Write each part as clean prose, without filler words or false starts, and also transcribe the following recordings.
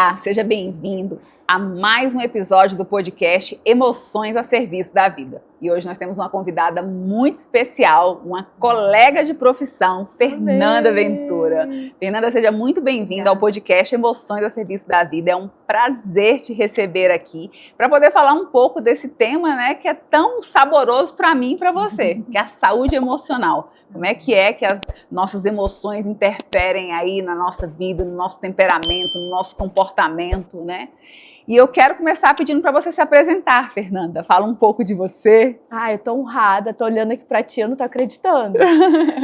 Olá, seja bem-vindo a mais um episódio do podcast Emoções a Serviço da Vida. E hoje nós temos uma convidada muito especial, uma colega de profissão, Fernanda Ventura. Fernanda, seja muito bem-vinda ao podcast Emoções a Serviço da Vida. É um prazer te receber aqui para poder falar um pouco desse tema, né, que é tão saboroso para mim e para você, que é a saúde emocional. Como é que as nossas emoções interferem aí na nossa vida, no nosso temperamento, no nosso comportamento, né? E eu quero começar pedindo para você se apresentar, Fernanda. Fala um pouco de você. Eu tô honrada, tô olhando aqui para ti, eu não tô acreditando.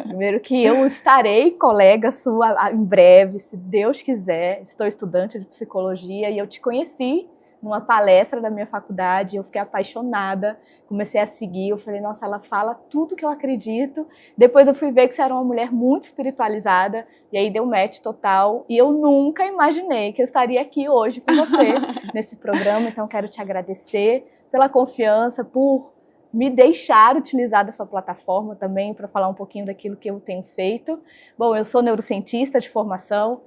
Primeiro que eu estarei colega sua em breve, se Deus quiser. Estou estudante de psicologia e eu te conheci numa palestra da minha faculdade, eu fiquei apaixonada, comecei a seguir, eu falei, nossa, ela fala tudo que eu acredito. Depois eu fui ver que você era uma mulher muito espiritualizada, e aí deu match total, e eu nunca imaginei que eu estaria aqui hoje com você, nesse programa, então quero te agradecer pela confiança, por me deixar utilizar da sua plataforma também, para falar um pouquinho daquilo que eu tenho feito. Bom, eu sou neurocientista de formação,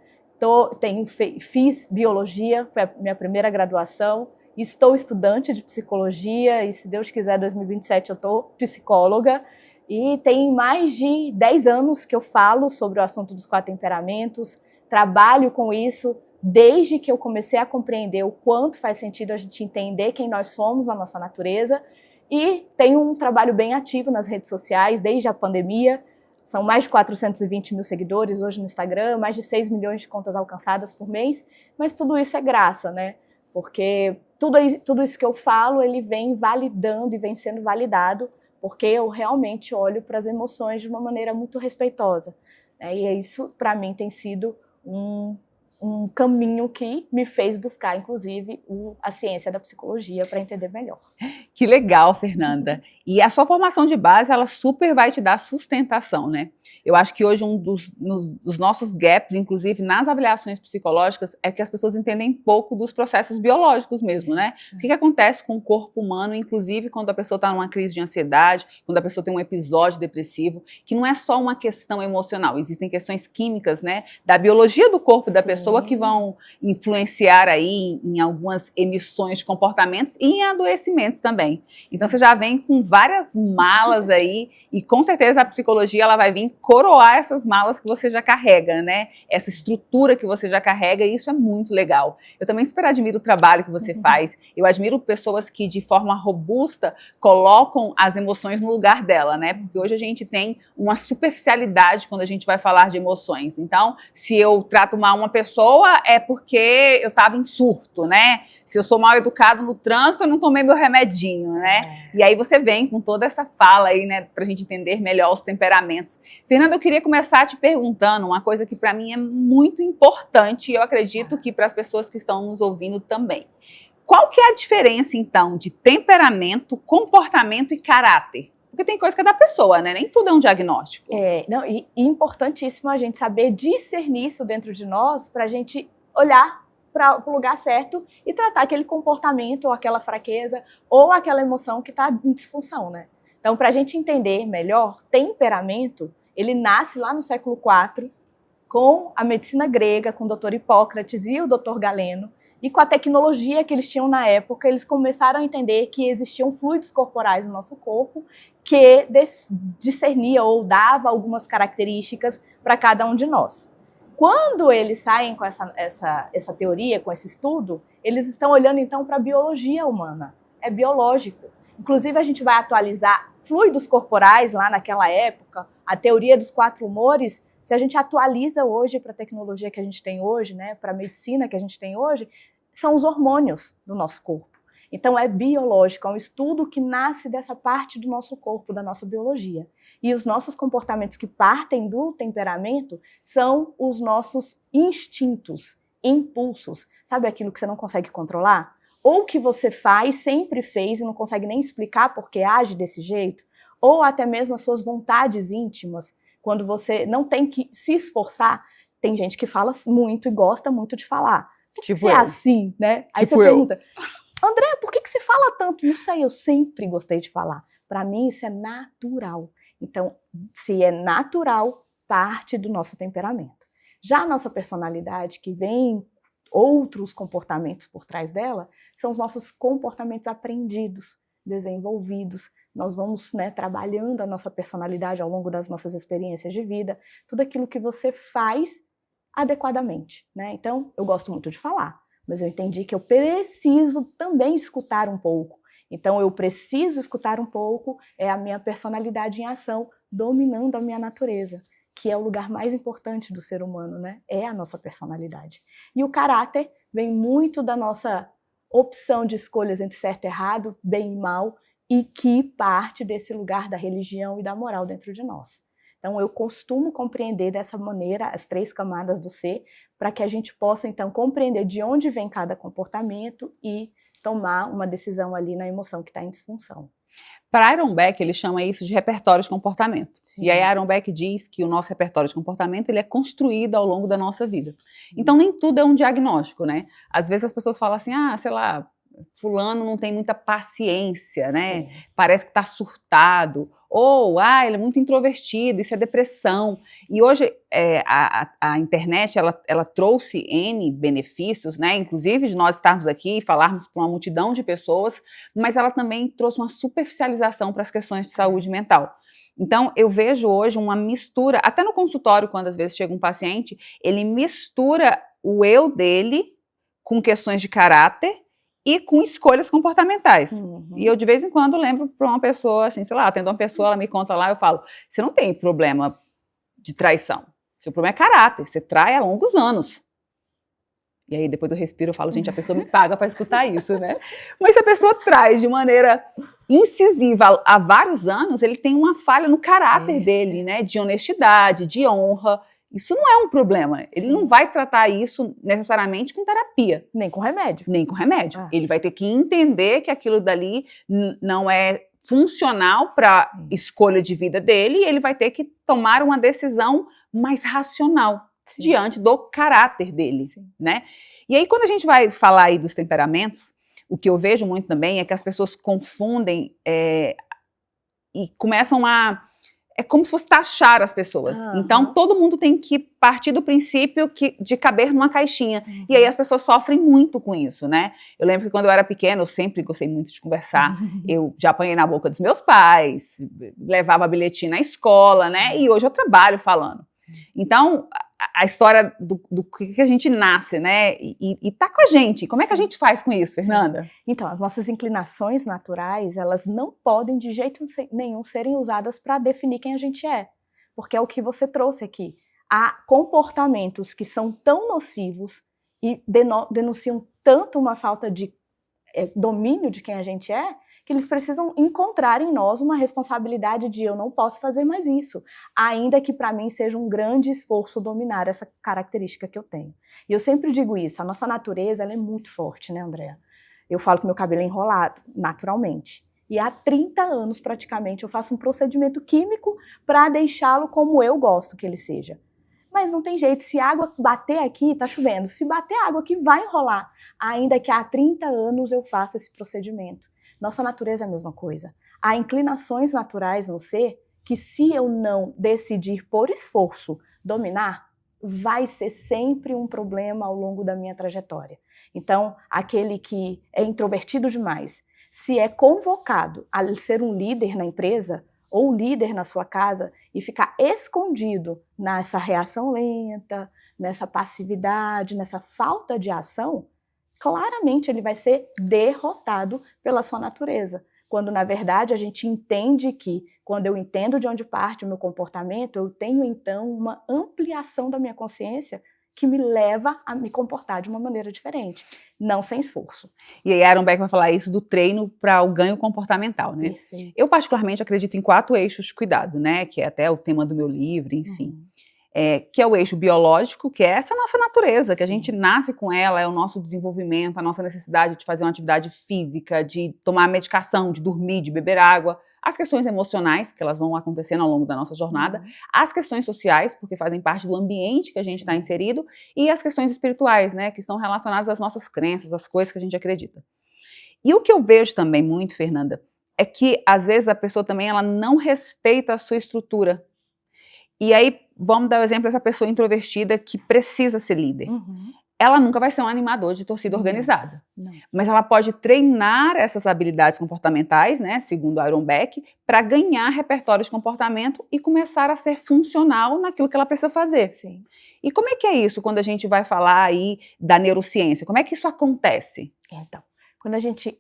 fiz biologia, foi a minha primeira graduação, estou estudante de psicologia e, se Deus quiser, em 2027 eu estou psicóloga. E tem mais de 10 anos que eu falo sobre o assunto dos 4 temperamentos, trabalho com isso desde que eu comecei a compreender o quanto faz sentido a gente entender quem nós somos na nossa natureza, e tenho um trabalho bem ativo nas redes sociais desde a pandemia. São mais de 420 mil seguidores hoje no Instagram, mais de 6 milhões de contas alcançadas por mês, mas tudo isso é graça, né? Porque tudo isso que eu falo, ele vem validando e vem sendo validado, porque eu realmente olho para as emoções de uma maneira muito respeitosa, né? E isso, para mim, tem sido um caminho que me fez buscar, inclusive, a ciência da psicologia para entender melhor. Que legal, Fernanda. E a sua formação de base, ela super vai te dar sustentação, né? Eu acho que hoje um dos nossos gaps, inclusive nas avaliações psicológicas, é que as pessoas entendem pouco dos processos biológicos mesmo, né? O que acontece com o corpo humano, inclusive quando a pessoa está numa crise de ansiedade, quando a pessoa tem um episódio depressivo, que não é só uma questão emocional, existem questões químicas, né? Da biologia do corpo da pessoa que vão influenciar aí em algumas emissões de comportamentos e em adoecimentos também. Então você já vem com várias malas aí e com certeza a psicologia ela vai vir coroar essas malas que você já carrega, né? Essa estrutura que você já carrega, e isso é muito legal. Eu também super admiro o trabalho que você faz. Eu admiro pessoas que de forma robusta colocam as emoções no lugar dela, né? Porque hoje a gente tem uma superficialidade quando a gente vai falar de emoções. Então, se eu trato mal uma pessoa é porque eu estava em surto, né? Se eu sou mal educado no trânsito, eu não tomei meu remedinho, né? E aí você vem com toda essa fala aí, né, pra gente entender melhor os temperamentos. Fernanda, eu queria começar te perguntando uma coisa que para mim é muito importante e eu acredito que para as pessoas que estão nos ouvindo também. Qual que é a diferença, então, de temperamento, comportamento e caráter? Porque tem coisa que é da pessoa, né? Nem tudo é um diagnóstico. E importantíssimo a gente saber discernir isso dentro de nós para a gente olhar para o lugar certo e tratar aquele comportamento ou aquela fraqueza ou aquela emoção que está em disfunção, né? Então, para a gente entender melhor, temperamento, ele nasce lá no século IV com a medicina grega, com o Dr. Hipócrates e o Dr. Galeno, e com a tecnologia que eles tinham na época, eles começaram a entender que existiam fluidos corporais no nosso corpo que discernia ou dava algumas características para cada um de nós. Quando eles saem com essa teoria, com esse estudo, eles estão olhando então para a biologia humana. É biológico. Inclusive a gente vai atualizar fluidos corporais lá naquela época, a teoria dos 4 humores. Se a gente atualiza hoje para a tecnologia que a gente tem hoje, né, para a medicina que a gente tem hoje, são os hormônios do nosso corpo. Então é biológico, é um estudo que nasce dessa parte do nosso corpo, da nossa biologia. E os nossos comportamentos que partem do temperamento são os nossos instintos, impulsos. Sabe aquilo que você não consegue controlar? Ou que você faz, sempre fez e não consegue nem explicar porque age desse jeito? Ou até mesmo as suas vontades íntimas, quando você não tem que se esforçar. Tem gente que fala muito e gosta muito de falar. Por que você é assim, né? Aí você pergunta, André, por que você fala tanto? Não sei, eu sempre gostei de falar. Para mim isso é natural. Então, se é natural, parte do nosso temperamento. Já a nossa personalidade, que vem outros comportamentos por trás dela, são os nossos comportamentos aprendidos, desenvolvidos. Nós vamos, né, trabalhando a nossa personalidade ao longo das nossas experiências de vida, tudo aquilo que você faz adequadamente, né? Então, eu gosto muito de falar, mas eu entendi que eu preciso também escutar um pouco. Então, eu preciso escutar um pouco, é a minha personalidade em ação, dominando a minha natureza, que é o lugar mais importante do ser humano, né? É a nossa personalidade. E o caráter vem muito da nossa opção de escolhas entre certo e errado, bem e mal, e que parte desse lugar da religião e da moral dentro de nós. Então, eu costumo compreender dessa maneira as 3 camadas do ser, para que a gente possa, então, compreender de onde vem cada comportamento e tomar uma decisão ali na emoção que está em disfunção. Para Aaron Beck, ele chama isso de repertório de comportamento. Sim. E aí Aaron Beck diz que o nosso repertório de comportamento ele é construído ao longo da nossa vida. Então, nem tudo é um diagnóstico, né? Às vezes as pessoas falam assim, sei lá, fulano não tem muita paciência, né? Sim. Parece que está surtado. Ou, ele é muito introvertido, isso é depressão. E hoje a internet, ela trouxe N benefícios, né? Inclusive de nós estarmos aqui e falarmos para uma multidão de pessoas, mas ela também trouxe uma superficialização para as questões de saúde mental. Então, eu vejo hoje uma mistura, até no consultório, quando às vezes chega um paciente, ele mistura o eu dele com questões de caráter e com escolhas comportamentais. Uhum. E eu, de vez em quando, lembro para uma pessoa, assim, sei lá, atendo uma pessoa, ela me conta lá, eu falo, você não tem problema de traição. Seu problema é caráter, você trai há longos anos. E aí, depois eu respiro, eu falo, gente, a pessoa me paga para escutar isso, né? Mas se a pessoa traz de maneira incisiva há vários anos, ele tem uma falha no caráter dele, né? De honestidade, de honra. Isso não é um problema. Ele não vai tratar isso necessariamente com terapia. Nem com remédio. Nem com remédio. Ele vai ter que entender que aquilo dali não é funcional para a escolha de vida dele e ele vai ter que tomar uma decisão mais racional diante do caráter dele, né? E aí, quando a gente vai falar aí dos temperamentos, o que eu vejo muito também é que as pessoas confundem e começam a... É como se fosse taxar as pessoas. Então, todo mundo tem que partir do princípio de caber numa caixinha. E aí as pessoas sofrem muito com isso, né? Eu lembro que quando eu era pequena, eu sempre gostei muito de conversar. Eu já apanhei na boca dos meus pais, levava bilhetinho na escola, né? E hoje eu trabalho falando. Então, a história do que a gente nasce, né? E tá com a gente. Como é que a gente faz com isso, Fernanda? Então, as nossas inclinações naturais, elas não podem de jeito nenhum serem usadas para definir quem a gente é. Porque é o que você trouxe aqui. Há comportamentos que são tão nocivos e denunciam tanto uma falta de domínio de quem a gente é, que eles precisam encontrar em nós uma responsabilidade de eu não posso fazer mais isso, ainda que para mim seja um grande esforço dominar essa característica que eu tenho. E eu sempre digo isso, a nossa natureza ela é muito forte, né, Andréa? Eu falo que meu cabelo é enrolado, naturalmente. E há 30 anos, praticamente, eu faço um procedimento químico para deixá-lo como eu gosto que ele seja. Mas não tem jeito, se a água bater aqui, tá chovendo, se bater água aqui, vai enrolar. Ainda que há 30 anos eu faça esse procedimento. Nossa natureza é a mesma coisa. Há inclinações naturais no ser que, se eu não decidir por esforço dominar, vai ser sempre um problema ao longo da minha trajetória. Então, aquele que é introvertido demais, se é convocado a ser um líder na empresa ou líder na sua casa e ficar escondido nessa reação lenta, nessa passividade, nessa falta de ação, claramente ele vai ser derrotado pela sua natureza. Quando, na verdade, a gente entende que, quando eu entendo de onde parte o meu comportamento, eu tenho, então, uma ampliação da minha consciência que me leva a me comportar de uma maneira diferente, não sem esforço. E aí Aaron Beck vai falar isso do treino para o ganho comportamental, né? Perfeito. Eu, particularmente, acredito em 4 eixos de cuidado, né? Que é até o tema do meu livro, enfim. Que é o eixo biológico, que é essa nossa natureza, que a gente nasce com ela, é o nosso desenvolvimento, a nossa necessidade de fazer uma atividade física, de tomar medicação, de dormir, de beber água, as questões emocionais, que elas vão acontecendo ao longo da nossa jornada, as questões sociais, porque fazem parte do ambiente que a gente está inserido, e as questões espirituais, né, que estão relacionadas às nossas crenças, às coisas que a gente acredita. E o que eu vejo também muito, Fernanda, é que às vezes a pessoa também ela não respeita a sua estrutura. E aí, vamos dar o exemplo dessa pessoa introvertida que precisa ser líder. ela nunca vai ser um animador de torcida organizada. Não. Mas ela pode treinar essas habilidades comportamentais, né, segundo Aaron Beck, para ganhar repertório de comportamento e começar a ser funcional naquilo que ela precisa fazer. Sim. E como é que é isso quando a gente vai falar aí da neurociência? Como é que isso acontece? Então, quando a gente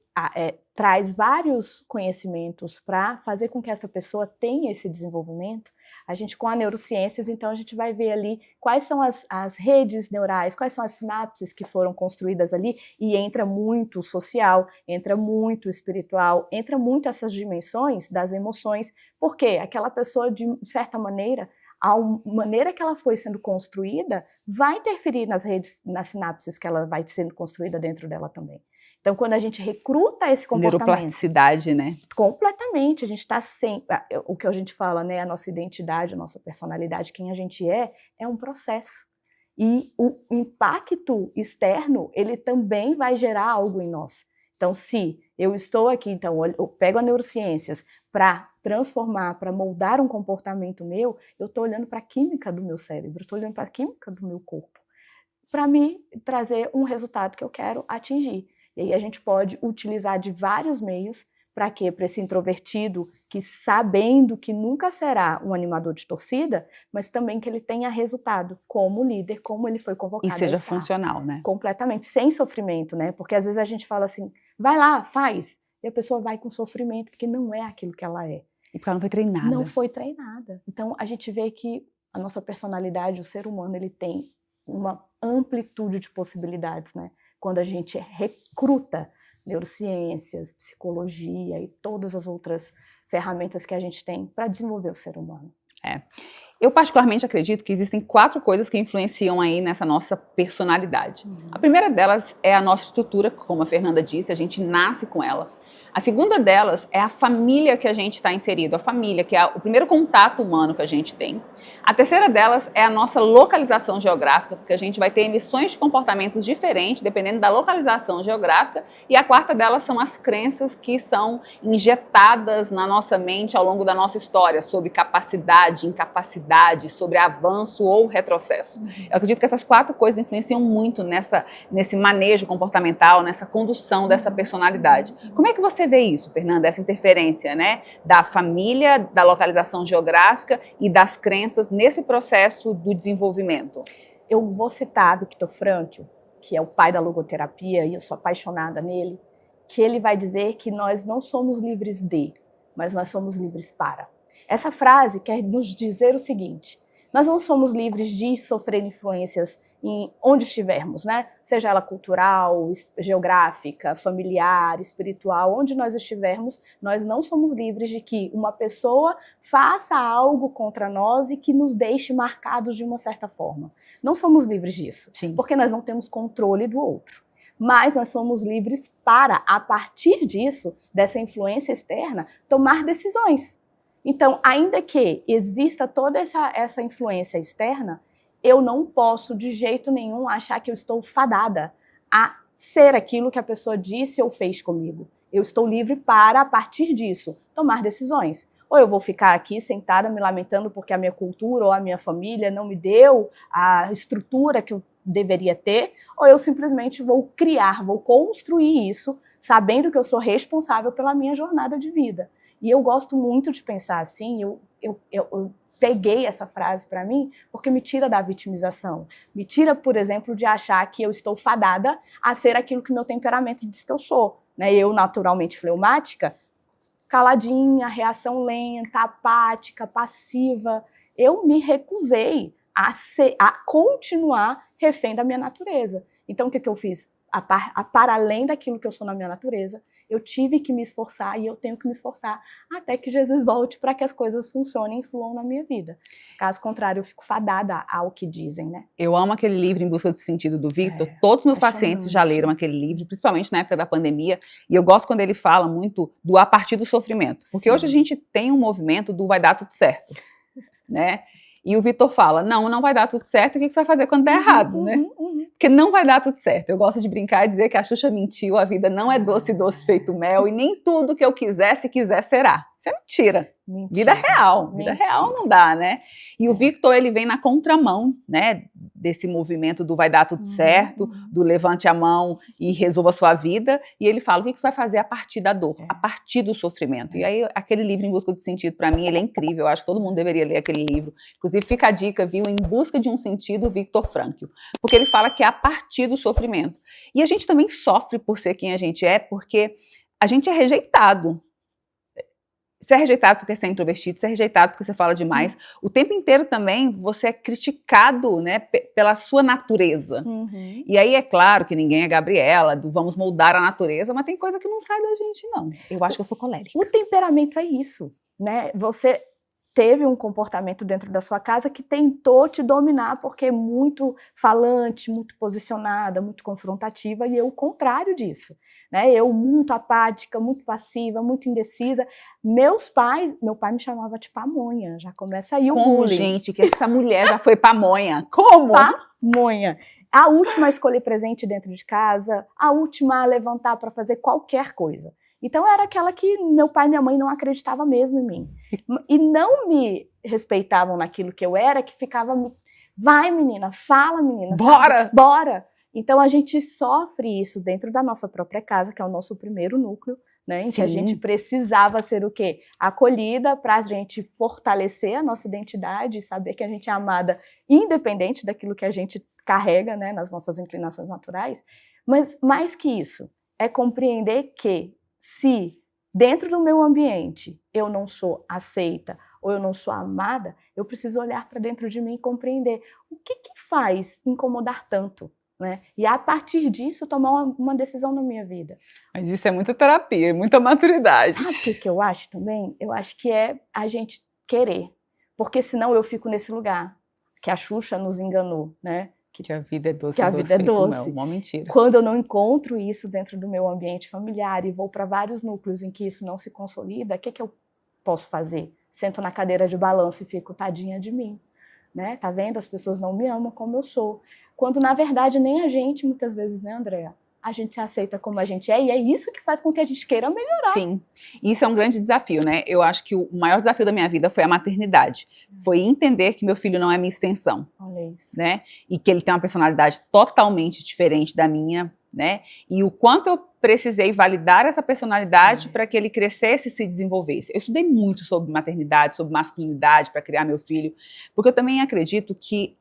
traz vários conhecimentos para fazer com que essa pessoa tenha esse desenvolvimento, a gente, com a neurociências, então a gente vai ver ali quais são as redes neurais, quais são as sinapses que foram construídas ali, e entra muito social, entra muito espiritual, entra muito essas dimensões das emoções, porque aquela pessoa, de certa maneira, a maneira que ela foi sendo construída vai interferir nas redes, nas sinapses que ela vai sendo construída dentro dela também. Então, quando a gente recruta esse comportamento... Neuroplasticidade, né? Completamente. A gente está sempre... O que a gente fala, né? A nossa identidade, a nossa personalidade, quem a gente é um processo. E o impacto externo, ele também vai gerar algo em nós. Então, se eu estou aqui, então, eu pego a neurociências para transformar, para moldar um comportamento meu, eu estou olhando para a química do meu cérebro, estou olhando para a química do meu corpo, para me trazer um resultado que eu quero atingir. E aí a gente pode utilizar de vários meios. Para quê? Para esse introvertido que, sabendo que nunca será um animador de torcida, mas também que ele tenha resultado como líder, como ele foi convocado. E seja funcional, né? Completamente, sem sofrimento, né? Porque às vezes a gente fala assim, vai lá, faz. E a pessoa vai com sofrimento, porque não é aquilo que ela é. E porque ela não foi treinada. Não foi treinada. Então a gente vê que a nossa personalidade, o ser humano, ele tem uma amplitude de possibilidades, né? Quando a gente recruta neurociências, psicologia e todas as outras ferramentas que a gente tem para desenvolver o ser humano. Eu particularmente acredito que existem 4 coisas que influenciam aí nessa nossa personalidade. A primeira delas é a nossa estrutura, como a Fernanda disse, a gente nasce com ela. A segunda delas é a família que a gente está inserido, a família, que é o primeiro contato humano que a gente tem. A terceira delas é a nossa localização geográfica, porque a gente vai ter emissões de comportamentos diferentes, dependendo da localização geográfica. E a quarta delas são as crenças que são injetadas na nossa mente ao longo da nossa história, sobre capacidade, incapacidade, sobre avanço ou retrocesso. Eu acredito que essas 4 coisas influenciam muito nesse manejo comportamental, nessa condução dessa personalidade. Como é que você vê isso, Fernanda, essa interferência, né, da família, da localização geográfica e das crenças nesse processo do desenvolvimento? Eu vou citar Viktor Frankl, que é o pai da logoterapia, e eu sou apaixonada nele, que ele vai dizer que nós não somos livres de, mas nós somos livres para. Essa frase quer nos dizer o seguinte: nós não somos livres de sofrer influências em onde estivermos, né? Seja ela cultural, geográfica, familiar, espiritual, onde nós estivermos, nós não somos livres de que uma pessoa faça algo contra nós e que nos deixe marcados de uma certa forma. Não somos livres disso, Sim. Porque nós não temos controle do outro. Mas nós somos livres para, a partir disso, dessa influência externa, tomar decisões. Então, ainda que exista toda essa influência externa, eu não posso, de jeito nenhum, achar que eu estou fadada a ser aquilo que a pessoa disse ou fez comigo. Eu estou livre para, a partir disso, tomar decisões. Ou eu vou ficar aqui sentada me lamentando porque a minha cultura ou a minha família não me deu a estrutura que eu deveria ter, ou eu simplesmente vou criar, vou construir isso, sabendo que eu sou responsável pela minha jornada de vida. E eu gosto muito de pensar assim, eu peguei essa frase para mim porque me tira da vitimização. Me tira, por exemplo, de achar que eu estou fadada a ser aquilo que meu temperamento diz que eu sou. Né? Eu, naturalmente fleumática, caladinha, reação lenta, apática, passiva. Eu me recusei a continuar refém da minha natureza. Então, o que eu fiz? Para além daquilo que eu sou na minha natureza, eu tive que me esforçar e eu tenho que me esforçar até que Jesus volte para que as coisas funcionem e fluam na minha vida. Caso contrário, eu fico fadada ao que dizem, né? Eu amo aquele livro Em Busca do Sentido do Victor. Todos os meus pacientes já leram aquele livro, principalmente na época da pandemia. E eu gosto quando ele fala muito do a partir do sofrimento. Porque hoje a gente tem um movimento do vai dar tudo certo, né? E o Victor fala, não vai dar tudo certo, o que você vai fazer quando der errado, né? Porque não vai dar tudo certo. Eu gosto de brincar e dizer que a Xuxa mentiu, a vida não é doce, doce feito mel, e nem tudo que eu quiser, se quiser, será. Isso é mentira. Vida real. Vida real não dá, né? E o Victor, ele vem na contramão, né, desse movimento do vai dar tudo certo, do levante a mão e resolva a sua vida, e ele fala, o que você vai fazer a partir da dor, a partir do sofrimento? E aí, aquele livro, Em Busca do Sentido, para mim, ele é incrível, eu acho que todo mundo deveria ler aquele livro. Inclusive, fica a dica, viu? Em Busca de um Sentido, Viktor Frankl, porque ele fala que é a partir do sofrimento. E a gente também sofre por ser quem a gente é, porque a gente é rejeitado. Você é rejeitado porque você é introvertido, você é rejeitado porque você fala demais. O tempo inteiro também você é criticado, né, pela sua natureza. E aí é claro que ninguém é Gabriela, do vamos moldar a natureza, mas tem coisa que não sai da gente, não. Eu acho que eu sou colérica. O temperamento é isso, né? Você teve um comportamento dentro da sua casa que tentou te dominar porque é muito falante, muito posicionada, muito confrontativa, e eu o contrário disso. Né? Eu muito apática, muito passiva, muito indecisa. Meu pai me chamava de pamonha, já começa aí o Como, bullying. gente, que essa mulher já foi pamonha? Como? Pamonha. A última a escolher presente dentro de casa, a última a levantar para fazer qualquer coisa. Então era aquela que meu pai e minha mãe não acreditavam mesmo em mim. E não me respeitavam naquilo que eu era, que ficava, vai menina, fala menina. Bora! Sabe? Bora! Então a gente sofre isso dentro da nossa própria casa, que é o nosso primeiro núcleo, né? Em que a gente precisava ser o quê? Acolhida para a gente fortalecer a nossa identidade, saber que a gente é amada independente daquilo que a gente carrega, né, nas nossas inclinações naturais. Mas mais que isso, é compreender que se dentro do meu ambiente eu não sou aceita ou eu não sou amada, eu preciso olhar para dentro de mim e compreender o que faz incomodar tanto, né? E a partir disso tomar uma decisão na minha vida. Mas isso é muita terapia, muita maturidade. Sabe o que eu acho também? Eu acho que é a gente querer, porque senão eu fico nesse lugar que a Xuxa nos enganou, né? Que a vida é doce. Que a vida é doce. Uma mentira. Quando eu não encontro isso dentro do meu ambiente familiar e vou para vários núcleos em que isso não se consolida, o que eu posso fazer? Sento na cadeira de balanço e fico tadinha de mim. Né? Tá vendo? As pessoas não me amam como eu sou. Quando, na verdade, nem a gente, muitas vezes, né, Andréa? A gente se aceita como a gente é, e é isso que faz com que a gente queira melhorar. Sim, isso é um grande desafio, né? Eu acho que o maior desafio da minha vida foi a maternidade. Foi entender que meu filho não é minha extensão. Olha isso. Né? E que ele tem uma personalidade totalmente diferente da minha, né? E o quanto eu precisei validar essa personalidade para que ele crescesse e se desenvolvesse. Eu estudei muito sobre maternidade, sobre masculinidade para criar meu filho, porque eu também acredito que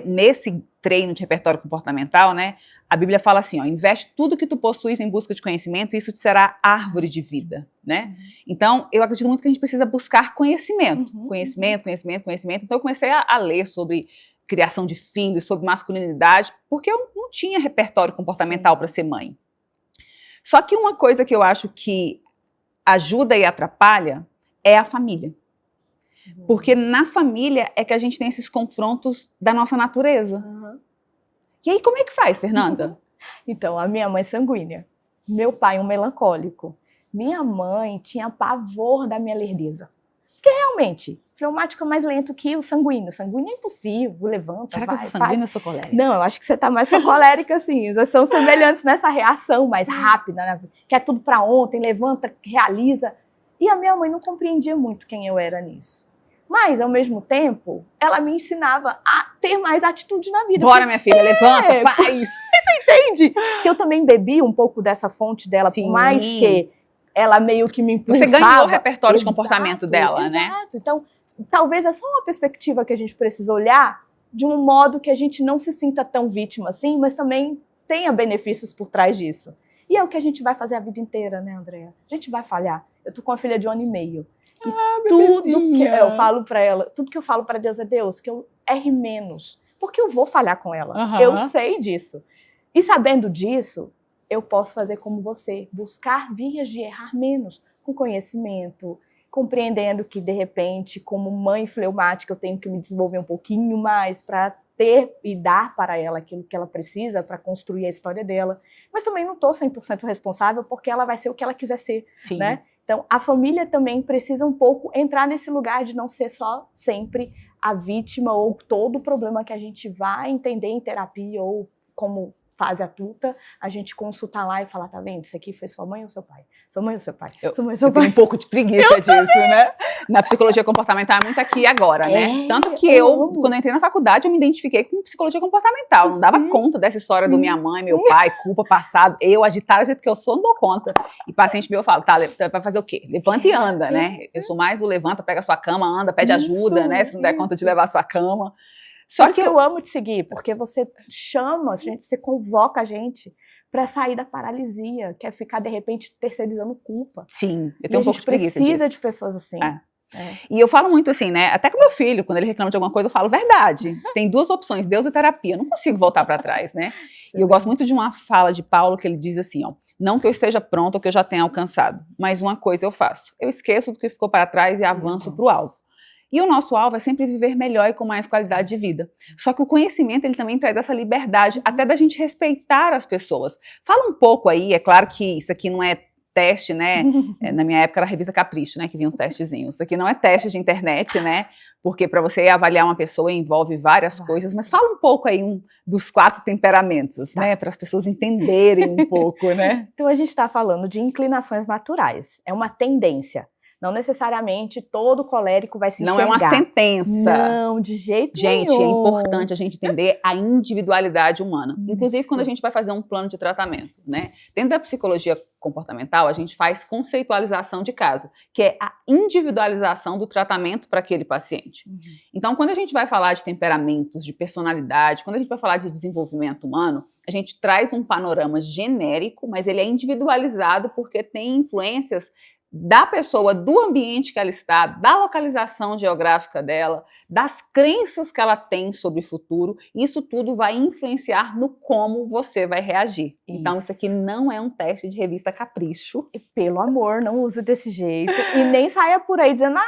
nesse treino de repertório comportamental, né, a Bíblia fala assim, ó, investe tudo que tu possuis em busca de conhecimento e isso te será árvore de vida, né? Então, eu acredito muito que a gente precisa buscar conhecimento, conhecimento. Então, eu comecei a ler sobre criação de filhos, sobre masculinidade, porque eu não tinha repertório comportamental para ser mãe. Só que uma coisa que eu acho que ajuda e atrapalha é a família. Porque na família é que a gente tem esses confrontos da nossa natureza. E aí, como é que faz, Fernanda? Então, a minha mãe é sanguínea. Meu pai, um melancólico. Minha mãe tinha pavor da minha lerdeza. Porque realmente, fleumático é mais lento que o sanguíneo. Sanguíneo é impossível, levanta, Será vai, que eu sou sanguínea ou sou colérica? Não, eu acho que você tá mais pra colérica, assim. Vocês são semelhantes nessa reação mais rápida, né? Que é tudo pra ontem, levanta, realiza. E a minha mãe não compreendia muito quem eu era nisso. Mas, ao mesmo tempo, ela me ensinava a ter mais atitude na vida. Bora, minha filha, levanta, faz! Você entende? Que eu também bebi um pouco dessa fonte dela, por mais que ela meio que me empurrava. Você ganhou o repertório de comportamento dela, né? Exato. Então, talvez é só uma perspectiva que a gente precisa olhar de um modo que a gente não se sinta tão vítima assim, mas também tenha benefícios por trás disso. E é o que a gente vai fazer a vida inteira, né, Andréa? A gente vai falhar. Eu tô com uma filha de 1 ano e meio. E tudo que eu falo para ela, tudo que eu falo para Deus é Deus, que eu erre menos, porque eu vou falhar com ela. Eu sei disso. E sabendo disso, eu posso fazer como você, buscar vias de errar menos, com conhecimento, compreendendo que, de repente, como mãe fleumática, eu tenho que me desenvolver um pouquinho mais para ter e dar para ela aquilo que ela precisa para construir a história dela. Mas também não estou 100% responsável, porque ela vai ser o que ela quiser ser, né? Então, a família também precisa um pouco entrar nesse lugar de não ser só sempre a vítima ou todo o problema que a gente vai entender em terapia ou como fase adulta, a gente consultar lá e falar, tá vendo, isso aqui foi sua mãe ou seu pai? Sua mãe ou seu pai? Sua mãe ou seu pai? Eu tenho um pouco de preguiça disso, né? Na psicologia comportamental é muito aqui e agora, né? É, Tanto que eu amo. quando eu entrei na faculdade, eu me identifiquei com psicologia comportamental. Não dava Sim, conta dessa história do sim. minha mãe, meu pai, culpa, passado. Eu, agitada do jeito que eu sou, não dou conta. E paciente meu fala, tá, vai fazer o quê? Levanta e anda, né? Eu sou mais o levanta, pega a sua cama, anda, pede ajuda, né? Se não der conta de levar a sua cama. Só Por isso que eu amo te seguir, porque você chama, você convoca a gente para sair da paralisia, que é ficar, de repente, terceirizando culpa. Sim, eu E tenho a um pouco gente de preguiça precisa disso. de pessoas assim. É. E eu falo muito assim, né? Até com meu filho, quando ele reclama de alguma coisa, eu falo, verdade. Tem duas opções, Deus e terapia. Eu não consigo voltar para trás, né? E eu gosto muito de uma fala de Paulo que ele diz assim, ó, não que eu esteja pronto ou que eu já tenha alcançado, mas uma coisa eu faço. Eu esqueço do que ficou para trás e avanço para o alvo. E o nosso alvo é sempre viver melhor e com mais qualidade de vida. Só que o conhecimento, ele também traz essa liberdade, até da gente respeitar as pessoas. Fala um pouco aí, é claro que isso aqui não é teste, né? Na minha época era a revista Capricho, né? Que vinha uns testezinhos. Isso aqui não é teste de internet, né? Porque para você avaliar uma pessoa envolve várias coisas. Mas fala um pouco aí dos 4 temperamentos, né? Para as pessoas entenderem um pouco, né? Então a gente está falando de inclinações naturais. É uma tendência. Não necessariamente todo colérico vai se enxergar. Não é uma sentença. Não, de jeito nenhum. Gente, é importante a gente entender a individualidade humana. Inclusive, quando a gente vai fazer um plano de tratamento, né? Dentro da psicologia comportamental, a gente faz conceitualização de caso, que é a individualização do tratamento para aquele paciente. Então, quando a gente vai falar de temperamentos, de personalidade, quando a gente vai falar de desenvolvimento humano, a gente traz um panorama genérico, mas ele é individualizado porque tem influências da pessoa, do ambiente que ela está, da localização geográfica dela, das crenças que ela tem sobre o futuro, isso tudo vai influenciar no como você vai reagir. Então, isso aqui não é um teste de revista Capricho. E, pelo amor, não use desse jeito. E nem saia por aí dizendo,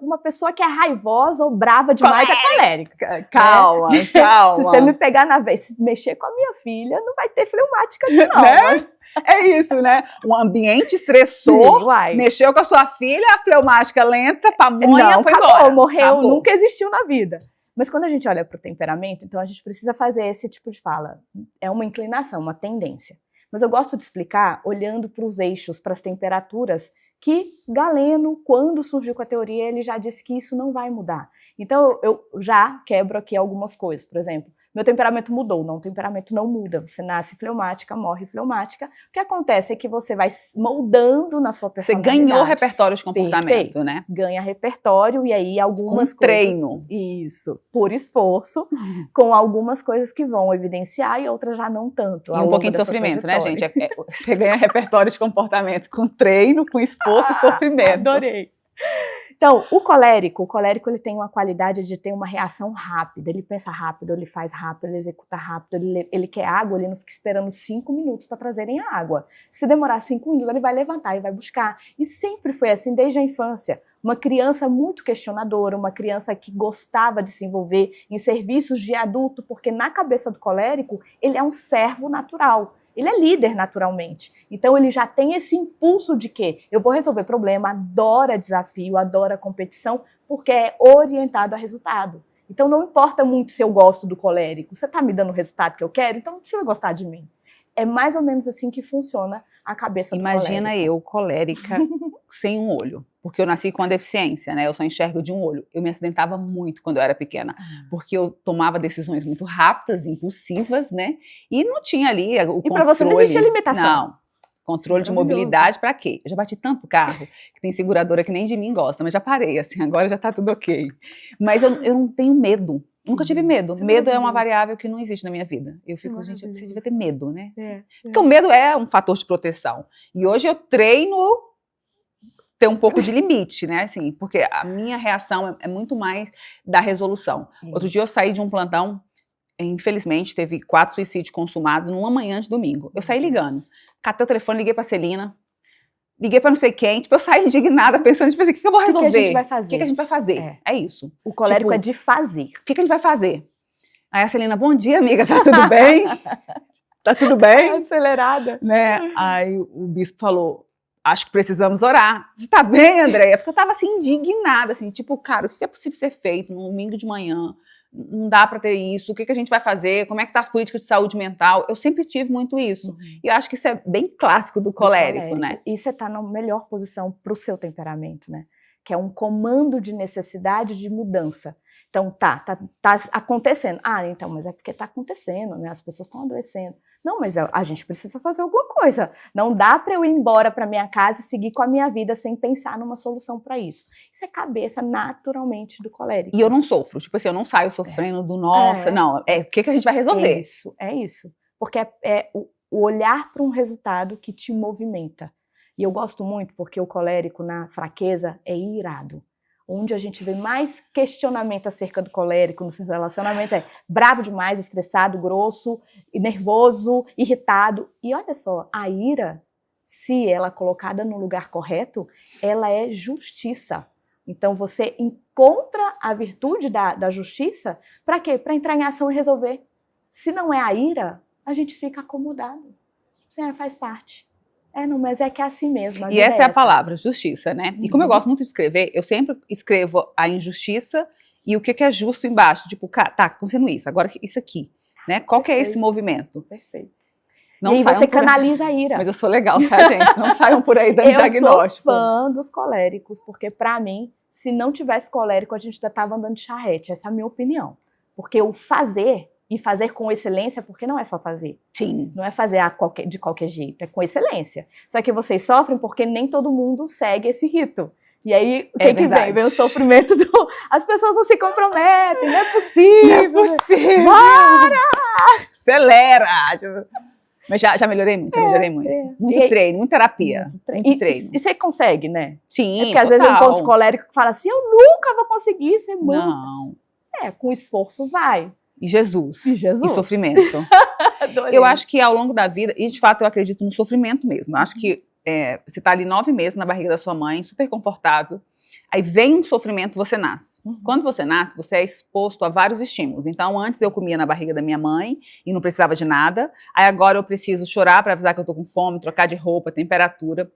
uma pessoa que é raivosa ou brava demais é colérica. Calma, calma. Se você me pegar na vez, se mexer com a minha filha, não vai ter fleumática aqui não. Né? É isso, né? Um ambiente estressor, mexeu com a sua filha, a fleumática lenta, pamonha, não, foi acabou, embora. Morreu, acabou. Nunca existiu na vida. Mas quando a gente olha para o temperamento, então a gente precisa fazer esse tipo de fala. É uma inclinação, uma tendência. Mas eu gosto de explicar olhando para os eixos, para as temperaturas, que Galeno, quando surgiu com a teoria, ele já disse que isso não vai mudar. Então eu já quebro aqui algumas coisas. Por exemplo, meu temperamento mudou. Não, o temperamento não muda. Você nasce fleumática, morre fleumática. O que acontece é que você vai moldando na sua personalidade. Você ganhou repertório de comportamento, perfeito, né? Ganha repertório e aí algumas com treino. Isso, por esforço, com algumas coisas que vão evidenciar e outras já não tanto. E um pouquinho de sofrimento, né, gente? Você ganha repertório de comportamento com treino, com esforço e sofrimento. Adorei. Então, o colérico ele tem uma qualidade de ter uma reação rápida. Ele pensa rápido, ele faz rápido, ele executa rápido, ele quer água, ele não fica esperando 5 minutos para trazerem a água. Se demorar 5 minutos, ele vai levantar e vai buscar. E sempre foi assim desde a infância. Uma criança muito questionadora, uma criança que gostava de se envolver em serviços de adulto, porque na cabeça do colérico, ele é um servo natural. Ele é líder naturalmente. Então ele já tem esse impulso de que eu vou resolver problema, adora desafio, adora competição, porque é orientado a resultado. Então não importa muito se eu gosto do colérico, você está me dando o resultado que eu quero, então não precisa gostar de mim. É mais ou menos assim que funciona a cabeça do colérico. Imagina eu, colérica, sem um olho. Porque eu nasci com uma deficiência, né? Eu só enxergo de um olho. Eu me acidentava muito quando eu era pequena. Porque eu tomava decisões muito rápidas, impulsivas, né? E não tinha ali o controle. E para você não existia limitação. Não. Controle de mobilidade para quê? Eu já bati tanto carro que tem seguradora que nem de mim gosta, mas já parei, assim, agora já tá tudo ok. Mas eu não tenho medo. Nunca tive medo. Medo é uma variável que não existe na minha vida. Eu fico, gente, você devia ter medo, né? Porque o medo é um fator de proteção. E hoje eu treino ter um pouco de limite, né? Assim, porque a minha reação é muito mais da resolução. Outro dia eu saí de um plantão, infelizmente teve 4 suicídios consumados numa manhã de domingo. Eu saí ligando. Catei o telefone, liguei pra Celina, liguei pra não sei quem, tipo, eu saí indignada, pensando, tipo assim, o que eu vou resolver? O que a gente vai fazer? O que a gente vai fazer? É isso. O colérico tipo, é de fazer. O que a gente vai fazer? Aí a Celina, bom dia, amiga, tá tudo bem? Tá tudo bem? Acelerada. Né? Aí o bispo falou, acho que precisamos orar. Você tá bem, Andréia? Porque eu tava assim, indignada, assim, tipo, cara, o que é possível ser feito num domingo de manhã? Não dá para ter isso, o que a gente vai fazer, como é que tá as políticas de saúde mental, eu sempre tive muito isso, e eu acho que isso é bem clássico do colérico, né? E você tá na melhor posição pro seu temperamento, né? que é um comando de necessidade de mudança. Então, tá acontecendo. Ah, então, mas é porque tá acontecendo, né? As pessoas estão adoecendo. Não, mas a gente precisa fazer alguma coisa. Não dá para eu ir embora para minha casa e seguir com a minha vida sem pensar numa solução para isso. Isso é cabeça naturalmente do colérico. E eu não sofro, tipo assim, eu não saio sofrendo do nossa, não. O que a gente vai resolver? É isso. Porque é o olhar para um resultado que te movimenta. E eu gosto muito porque o colérico na fraqueza é irado. Onde a gente vê mais questionamento acerca do colérico nos relacionamentos é bravo demais, estressado, grosso, nervoso, irritado. E olha só, a ira, se ela é colocada no lugar correto, ela é justiça. Então você encontra a virtude da justiça para quê? Para entrar em ação e resolver. Se não é a ira, a gente fica acomodado. Sim, faz parte. Não, mas é que é assim mesmo. E essa é a palavra, justiça, né? E como eu gosto muito de escrever, eu sempre escrevo a injustiça e o que é justo embaixo. Tipo, tá acontecendo isso, agora isso aqui, né? Qual que é esse movimento? Perfeito. Não e aí você canaliza a ira. Mas eu sou legal, tá, gente? Não saiam por aí dando diagnóstico. Eu sou fã dos coléricos, porque pra mim, se não tivesse colérico, a gente ainda tava andando de charrete. Essa é a minha opinião. Porque o fazer... E fazer com excelência, porque não é só fazer. Sim. Não é fazer de qualquer jeito, é com excelência. Só que vocês sofrem porque nem todo mundo segue esse rito. E aí, o que vem? Vem o sofrimento do... As pessoas não se comprometem, não é possível. Não é possível. Bora! Acelera! Mas já melhorei muito, Muito treino, muita terapia. Muito treino. E você consegue, né? Sim, porque às vezes é um ponto colérico que fala assim, eu nunca vou conseguir ser mansa. Não. Com esforço vai. E Jesus. E sofrimento. Eu acho que ao longo da vida, e de fato eu acredito no sofrimento mesmo. Eu acho que você tá ali 9 meses na barriga da sua mãe, super confortável. Aí vem um sofrimento, você nasce. Quando você nasce, você é exposto a vários estímulos. Então, antes eu comia na barriga da minha mãe e não precisava de nada. Aí agora eu preciso chorar para avisar que eu tô com fome, trocar de roupa, temperatura.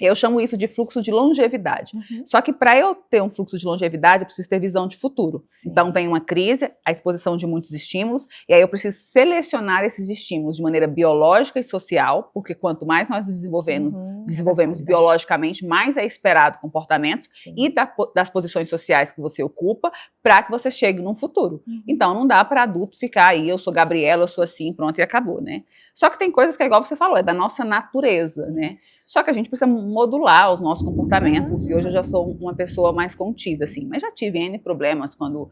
Eu chamo isso de fluxo de longevidade. Só que para eu ter um fluxo de longevidade, eu preciso ter visão de futuro. Sim. Então vem uma crise, a exposição de muitos estímulos, e aí eu preciso selecionar esses estímulos de maneira biológica e social, porque quanto mais nós nos desenvolvemos biologicamente, mais é esperado comportamentos e das posições sociais que você ocupa para que você chegue num futuro. Então não dá para adulto ficar aí, eu sou Gabriela, eu sou assim, pronto e acabou, né? Só que tem coisas que é igual você falou, é da nossa natureza, né? Só que a gente precisa modular os nossos comportamentos, e hoje eu já sou uma pessoa mais contida, assim. Mas já tive N problemas quando,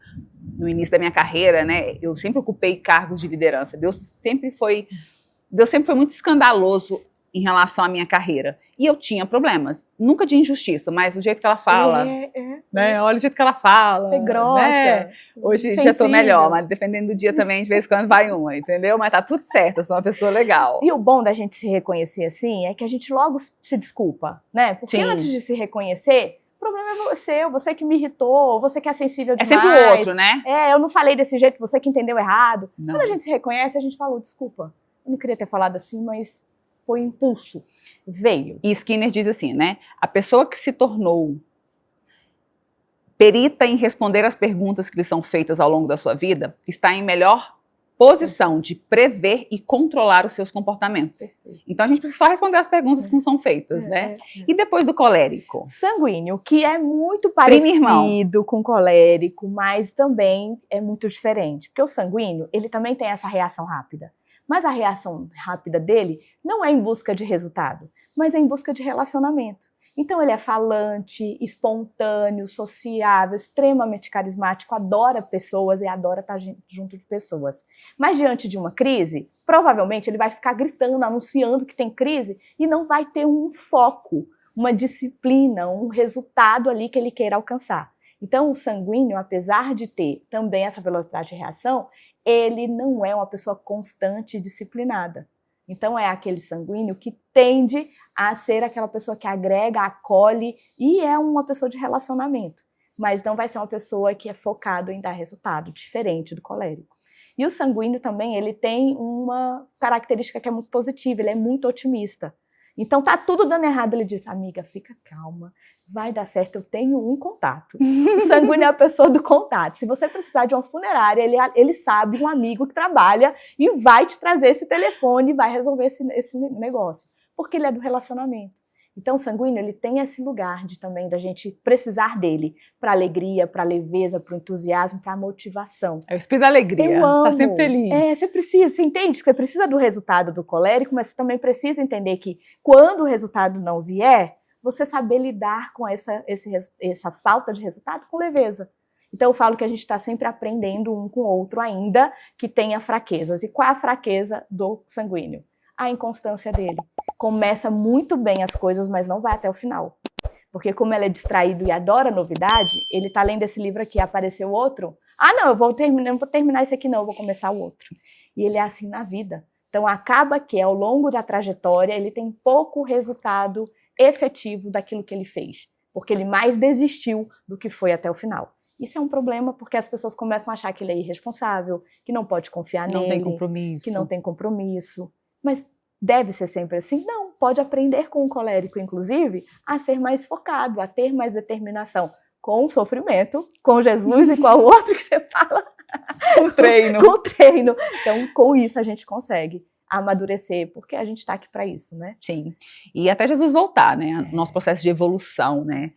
no início da minha carreira, né, eu sempre ocupei cargos de liderança. Deus sempre foi muito escandaloso em relação à minha carreira. E eu tinha problemas. Nunca de injustiça, mas o jeito que ela fala. Né? Olha o jeito que ela fala. É grossa. Né? Hoje já tô melhor, mas dependendo do dia também, de vez em quando vai uma, entendeu? Mas tá tudo certo, eu sou uma pessoa legal. E o bom da gente se reconhecer assim é que a gente logo se desculpa, né? Porque antes de se reconhecer, o problema é você que me irritou, você que é sensível demais. É sempre o outro, né? Eu não falei desse jeito, você que entendeu errado. Não. Quando a gente se reconhece, a gente falou, desculpa, eu não queria ter falado assim, mas foi impulso, veio. E Skinner diz assim, né? A pessoa que se tornou perita em responder às perguntas que lhe são feitas ao longo da sua vida está em melhor posição de prever e controlar os seus comportamentos. Perfeito. Então a gente precisa só responder às perguntas que não são feitas, né? E depois do colérico? Sanguíneo, que é muito parecido com colérico, mas também é muito diferente. Porque o sanguíneo, ele também tem essa reação rápida. Mas a reação rápida dele não é em busca de resultado, mas é em busca de relacionamento. Então ele é falante, espontâneo, sociável, extremamente carismático, adora pessoas e adora estar junto de pessoas. Mas diante de uma crise, provavelmente ele vai ficar gritando, anunciando que tem crise e não vai ter um foco, uma disciplina, um resultado ali que ele queira alcançar. Então o sanguíneo, apesar de ter também essa velocidade de reação, ele não é uma pessoa constante e disciplinada. Então é aquele sanguíneo que tende a ser aquela pessoa que agrega, acolhe e é uma pessoa de relacionamento. Mas não vai ser uma pessoa que é focado em dar resultado, diferente do colérico. E o sanguíneo também, ele tem uma característica que é muito positiva, ele é muito otimista. Então tá tudo dando errado, ele diz, amiga, fica calma, vai dar certo, eu tenho um contato. O sanguíneo é a pessoa do contato. Se você precisar de uma funerária, ele sabe um amigo que trabalha e vai te trazer esse telefone e vai resolver esse negócio. Porque ele é do relacionamento. Então, o sanguíneo, ele tem esse lugar também da gente precisar dele para alegria, para leveza, para o entusiasmo, para a motivação. É o espírito da alegria. Eu amo. Tá sempre feliz. Você precisa, você entende que você precisa do resultado do colérico, mas você também precisa entender que quando o resultado não vier, você saber lidar com essa falta de resultado com leveza. Então eu falo que a gente está sempre aprendendo um com o outro ainda que tenha fraquezas. E qual é a fraqueza do sanguíneo? A inconstância dele. Começa muito bem as coisas, mas não vai até o final. Porque como ele é distraído e adora novidade, ele está lendo esse livro aqui, apareceu outro. Ah, não, eu vou terminar esse aqui não, eu vou começar o outro. E ele é assim na vida. Então acaba que ao longo da trajetória ele tem pouco resultado efetivo daquilo que ele fez. Porque ele mais desistiu do que foi até o final. Isso é um problema porque as pessoas começam a achar que ele é irresponsável, que não pode confiar nele. Não tem compromisso. Que não tem compromisso. Mas deve ser sempre assim? Não, pode aprender com o colérico, inclusive, a ser mais focado, a ter mais determinação. Com o sofrimento, com Jesus e com o outro que você fala. Com o treino. Com o treino. Então, com isso a gente consegue amadurecer, porque a gente está aqui para isso, né? Sim. E até Jesus voltar, né? Nosso processo de evolução, né?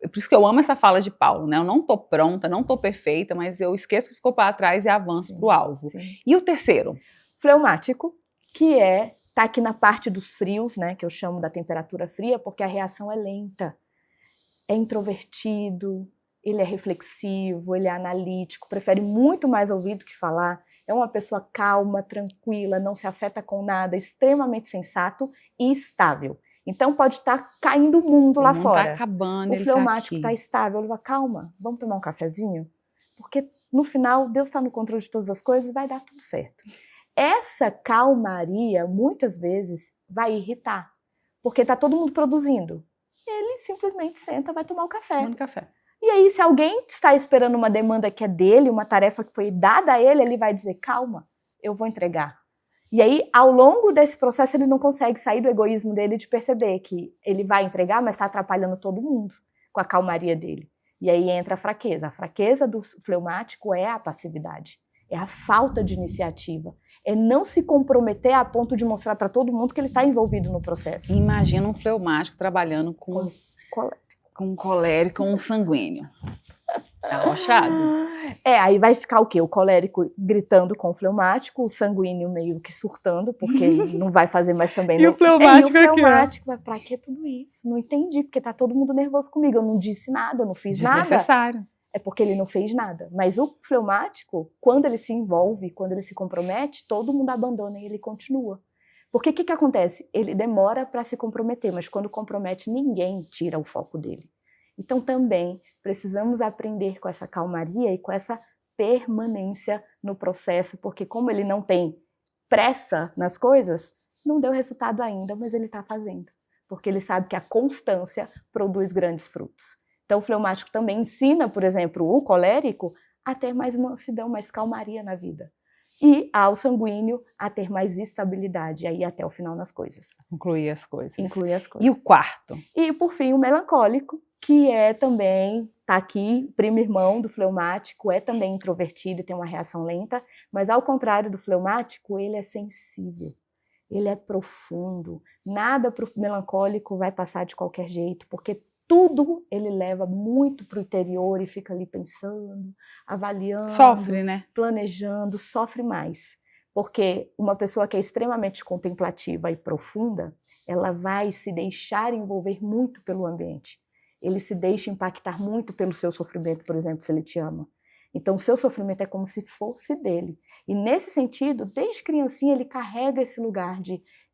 Por isso que eu amo essa fala de Paulo, né? Eu não tô pronta, não tô perfeita, mas eu esqueço que ficou para trás e avanço para o alvo. Sim. E o terceiro? Fleumático, que tá aqui na parte dos frios, né? Que eu chamo da temperatura fria, porque a reação é lenta. É introvertido, ele é reflexivo, ele é analítico, prefere muito mais ouvir do que falar. É uma pessoa calma, tranquila, não se afeta com nada, extremamente sensato e estável. Então pode estar caindo o mundo lá fora. Tá acabando, o fleumático está estável, ele fala, calma, vamos tomar um cafezinho? Porque no final, Deus está no controle de todas as coisas e vai dar tudo certo. Essa calmaria, muitas vezes, vai irritar, porque está todo mundo produzindo. Ele simplesmente senta, vai tomar o café. Tomando café. E aí, se alguém está esperando uma demanda que é dele, uma tarefa que foi dada a ele vai dizer, calma, eu vou entregar. E aí, ao longo desse processo, ele não consegue sair do egoísmo dele de perceber que ele vai entregar, mas está atrapalhando todo mundo com a calmaria dele. E aí entra a fraqueza. A fraqueza do fleumático é a passividade, é a falta de iniciativa, é não se comprometer a ponto de mostrar para todo mundo que ele está envolvido no processo. Imagina um fleumático trabalhando com um colérico, com um sanguíneo. Tá arrochado. Aí vai ficar o quê? O colérico gritando com o fleumático, o sanguíneo meio que surtando, porque não vai fazer mais também. E o fleumático aqui, o fleumático vai, pra que tudo isso? Não entendi, porque tá todo mundo nervoso comigo, eu não disse nada, eu não fiz nada. Desnecessário. É porque ele não fez nada. Mas o fleumático, quando ele se envolve, quando ele se compromete, todo mundo abandona e ele continua. Porque o que acontece? Ele demora para se comprometer, mas quando compromete, ninguém tira o foco dele. Então também precisamos aprender com essa calmaria e com essa permanência no processo, porque como ele não tem pressa nas coisas, não deu resultado ainda, mas ele está fazendo. Porque ele sabe que a constância produz grandes frutos. Então o fleumático também ensina, por exemplo, o colérico a ter mais mansidão, mais calmaria na vida. E ao sanguíneo a ter mais estabilidade, aí até o final nas coisas. Incluir as coisas. Incluir as coisas. E o quarto? E por fim o melancólico, que é também, tá aqui, primo irmão do fleumático, é também introvertido e tem uma reação lenta, mas ao contrário do fleumático, ele é sensível, ele é profundo, nada para o melancólico vai passar de qualquer jeito, porque tudo ele leva muito para o interior e fica ali pensando, avaliando, sofre, né? Planejando, sofre mais. Porque uma pessoa que é extremamente contemplativa e profunda, ela vai se deixar envolver muito pelo ambiente. Ele se deixa impactar muito pelo seu sofrimento, por exemplo, se ele te ama. Então, o seu sofrimento é como se fosse dele. E nesse sentido, desde criancinha, ele carrega esse lugar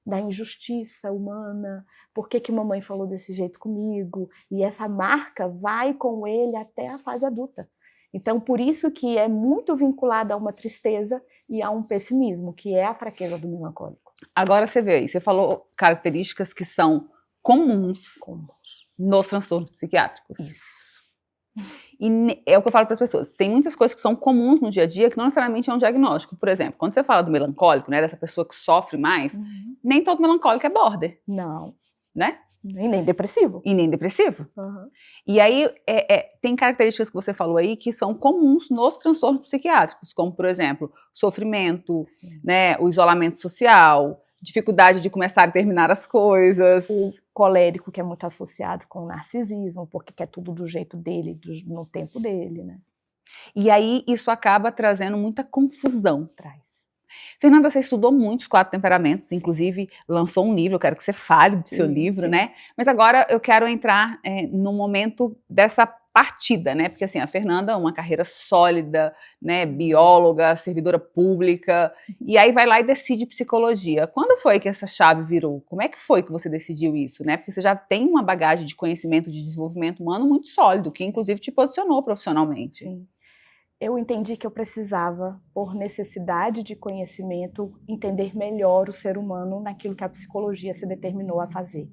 da injustiça humana. Por que mamãe falou desse jeito comigo? E essa marca vai com ele até a fase adulta. Então, por isso que é muito vinculado a uma tristeza e a um pessimismo, que é a fraqueza do melancólico. Agora você vê aí, você falou características que são comuns nos transtornos psiquiátricos. Isso. E é o que eu falo para as pessoas. Tem muitas coisas que são comuns no dia a dia que não necessariamente é um diagnóstico. Por exemplo, quando você fala do melancólico, né, dessa pessoa que sofre mais, nem todo melancólico é border. Não. Né? E nem depressivo. E nem depressivo. E aí, tem características que você falou aí que são comuns nos transtornos psiquiátricos, como, por exemplo, sofrimento, né, o isolamento social, dificuldade de começar e terminar as coisas. colérico, que é muito associado com o narcisismo, porque quer tudo do jeito dele, no tempo dele, né? E aí isso acaba trazendo muita confusão. Traz. Fernanda, você estudou muito os 4 temperamentos, inclusive lançou um livro, eu quero que você fale do seu livro, né? Mas agora eu quero entrar no momento dessa partida, né? Porque assim, a Fernanda, uma carreira sólida, né? Bióloga, servidora pública, e aí vai lá e decide psicologia. Quando foi que essa chave virou? Como é que foi que você decidiu isso, né? Porque você já tem uma bagagem de conhecimento de desenvolvimento humano muito sólido, que inclusive te posicionou profissionalmente. Sim. Eu entendi que eu precisava, por necessidade de conhecimento, entender melhor o ser humano naquilo que a psicologia se determinou a fazer,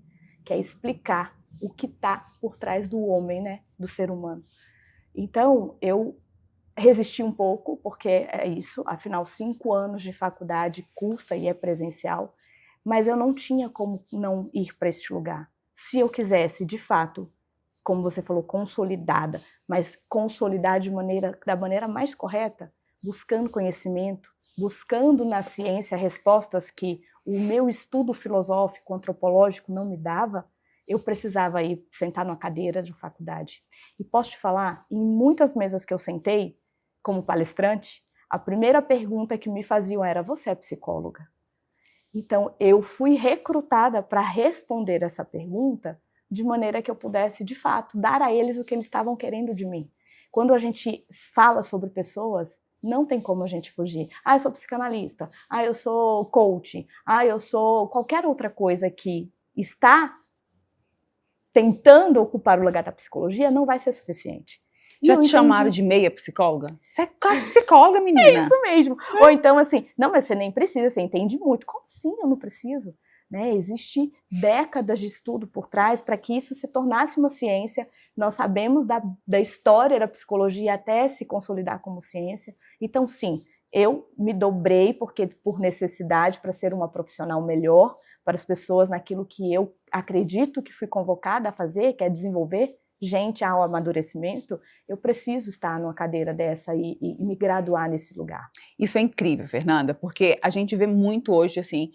que é explicar o que está por trás do homem, né, do ser humano. Então, eu resisti um pouco, porque é isso, afinal, 5 anos de faculdade custa e é presencial, mas eu não tinha como não ir para este lugar. Se eu quisesse, de fato, como você falou, consolidada, mas consolidar da maneira mais correta, buscando conhecimento, buscando na ciência respostas que o meu estudo filosófico, antropológico não me dava, eu precisava ir sentar numa cadeira de faculdade. E posso te falar, em muitas mesas que eu sentei, como palestrante, a primeira pergunta que me faziam era: você é psicóloga? Então, eu fui recrutada para responder essa pergunta de maneira que eu pudesse, de fato, dar a eles o que eles estavam querendo de mim. Quando a gente fala sobre pessoas, não tem como a gente fugir. Eu sou psicanalista, eu sou coach, eu sou qualquer outra coisa que está tentando ocupar o lugar da psicologia, não vai ser suficiente. Já te chamaram de meia psicóloga? Você é quase psicóloga, menina. É isso mesmo. Ou então assim, não, mas você nem precisa, você entende muito. Como assim eu não preciso? Né? Existe décadas de estudo por trás para que isso se tornasse uma ciência. Nós sabemos da história da psicologia até se consolidar como ciência. Então, sim, eu me dobrei por necessidade, para ser uma profissional melhor para as pessoas naquilo que eu acredito que fui convocada a fazer, que é desenvolver gente ao amadurecimento. Eu preciso estar numa cadeira dessa e me graduar nesse lugar. Isso é incrível, Fernanda, porque a gente vê muito hoje, assim,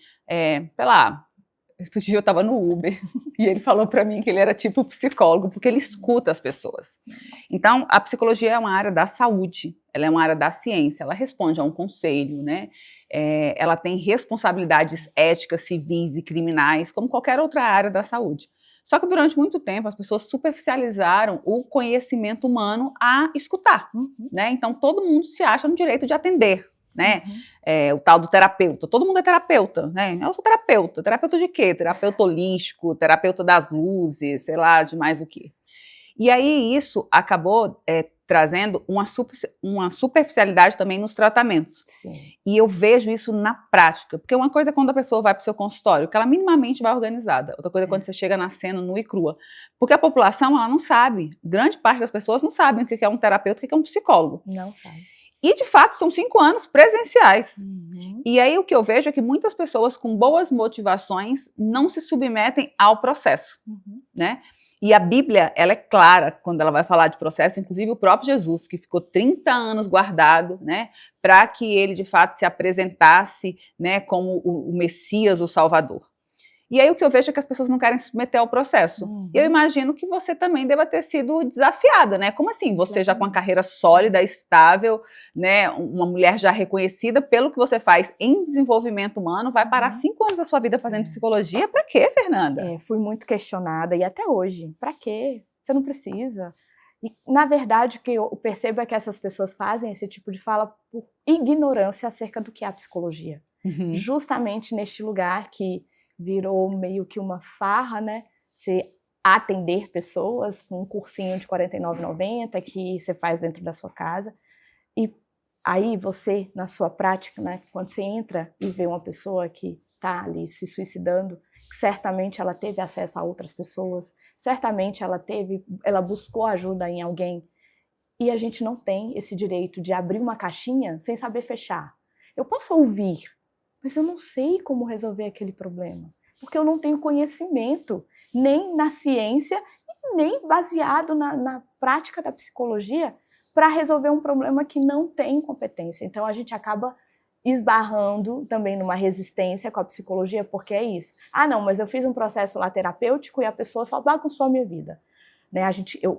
esse dia eu estava no Uber e ele falou para mim que ele era tipo psicólogo, porque ele escuta as pessoas. Então, a psicologia é uma área da saúde, ela é uma área da ciência, ela responde a um conselho, né? Ela tem responsabilidades éticas, civis e criminais, como qualquer outra área da saúde. Só que durante muito tempo as pessoas superficializaram o conhecimento humano a escutar, né? Então todo mundo se acha no direito de atender, né? O tal do terapeuta, todo mundo é terapeuta, né? Eu sou terapeuta, terapeuta de quê? Terapeuta holístico, terapeuta das luzes, sei lá, de mais o quê. E aí isso acabou trazendo uma superficialidade também nos tratamentos. Sim. E eu vejo isso na prática, porque uma coisa é quando a pessoa vai para o seu consultório, que ela minimamente vai organizada. Outra coisa é quando você chega na cena nua e crua. Porque a população, ela não sabe, grande parte das pessoas não sabem o que é um terapeuta, o que é um psicólogo. Não sabe. E, de fato, são 5 anos presenciais. E aí o que eu vejo é que muitas pessoas com boas motivações não se submetem ao processo, né? E a Bíblia, ela é clara quando ela vai falar de processo, inclusive o próprio Jesus, que ficou 30 anos guardado, né, para que ele, de fato, se apresentasse, né, como o Messias, o Salvador. E aí o que eu vejo é que as pessoas não querem se submeter ao processo. Eu imagino que você também deva ter sido desafiada, né? Como assim? Você já com uma carreira sólida, estável, né? Uma mulher já reconhecida pelo que você faz em desenvolvimento humano, vai parar 5 anos da sua vida fazendo psicologia? Pra quê, Fernanda? Fui muito questionada, e até hoje. Pra quê? Você não precisa. E, na verdade, o que eu percebo é que essas pessoas fazem esse tipo de fala por ignorância acerca do que é a psicologia. Justamente neste lugar que virou meio que uma farra, né? Você atender pessoas com um cursinho de R$ 49,90 que você faz dentro da sua casa. E aí você, na sua prática, né, quando você entra e vê uma pessoa que está ali se suicidando, certamente ela teve acesso a outras pessoas, certamente ela buscou ajuda em alguém. E a gente não tem esse direito de abrir uma caixinha sem saber fechar. Eu posso ouvir, mas eu não sei como resolver aquele problema, porque eu não tenho conhecimento, nem na ciência, nem baseado na prática da psicologia, para resolver um problema que não tem competência. Então a gente acaba esbarrando também numa resistência com a psicologia, porque é isso. Ah, não, mas eu fiz um processo lá terapêutico e a pessoa só bagunçou a minha vida. Né?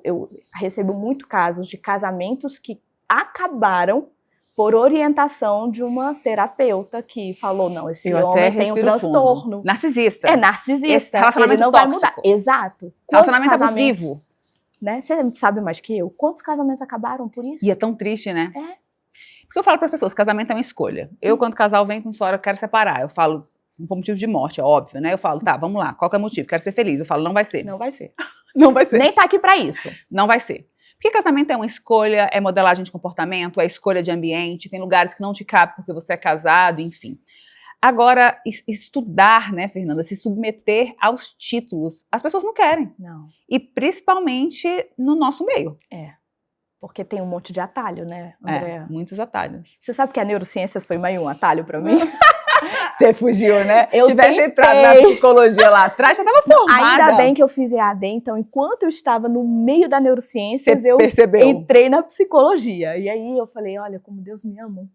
Eu recebo muito casos de casamentos que acabaram por orientação de uma terapeuta que falou, não, esse homem tem um transtorno. Fundo. Narcisista. É narcisista. Esse relacionamento ele não tóxico. vai mudar. Exato. Relacionamento abusivo. Né? Você sabe mais que eu. Quantos casamentos acabaram por isso? E é tão triste, né? É. Porque eu falo para as pessoas, casamento é uma escolha. Eu, quando casal vem com história, eu quero separar. Eu falo, não for motivo de morte, é óbvio, né? Eu falo, tá, vamos lá, qual que é o motivo? Quero ser feliz. Eu falo, não vai ser. Não vai ser. Não vai ser. Nem tá aqui para isso. Não vai ser. Porque casamento é uma escolha, é modelagem de comportamento, é escolha de ambiente, tem lugares que não te cabem porque você é casado, enfim. Agora, estudar, né, Fernanda, se submeter aos títulos, as pessoas não querem. Não. E principalmente no nosso meio. Porque tem um monte de atalho, né, Andréa? Muitos atalhos. Você sabe que a neurociências foi meio um atalho para mim? Você fugiu, né? Eu tivesse entrado na psicologia lá atrás, já estava formada. Ainda bem que eu fiz EAD, então enquanto eu estava no meio da neurociências, eu entrei na psicologia. E aí eu falei, olha, como Deus me ama.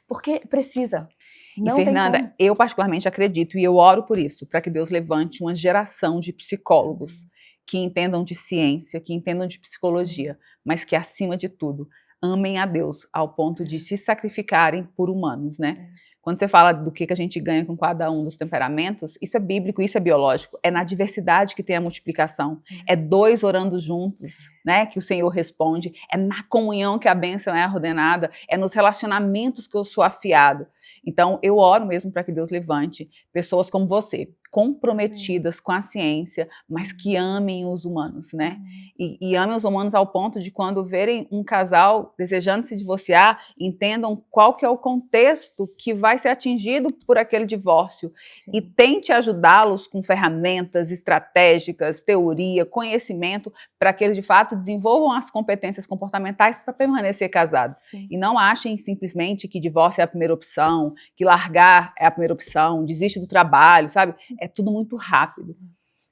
Porque precisa. Não e Fernanda, eu particularmente acredito, e eu oro por isso, para que Deus levante uma geração de psicólogos que entendam de ciência, que entendam de psicologia, mas que, acima de tudo, amem a Deus ao ponto de se sacrificarem por humanos, né? Quando você fala do que a gente ganha com cada um dos temperamentos, isso é bíblico, isso é biológico. É na diversidade que tem a multiplicação. É dois orando juntos, né, que o Senhor responde. É na comunhão que a bênção é ordenada. É nos relacionamentos que eu sou afiado. Então, eu oro mesmo para que Deus levante pessoas como você, comprometidas com a ciência, mas que amem os humanos, né? E amem os humanos ao ponto de, quando verem um casal desejando se divorciar, entendam qual que é o contexto que vai ser atingido por aquele divórcio. Sim. E tente ajudá-los com ferramentas estratégicas, teoria, conhecimento, para que eles, de fato, desenvolvam as competências comportamentais para permanecer casados. Sim. E não achem simplesmente que divórcio é a primeira opção, que largar é a primeira opção, desiste do trabalho, sabe? É tudo muito rápido.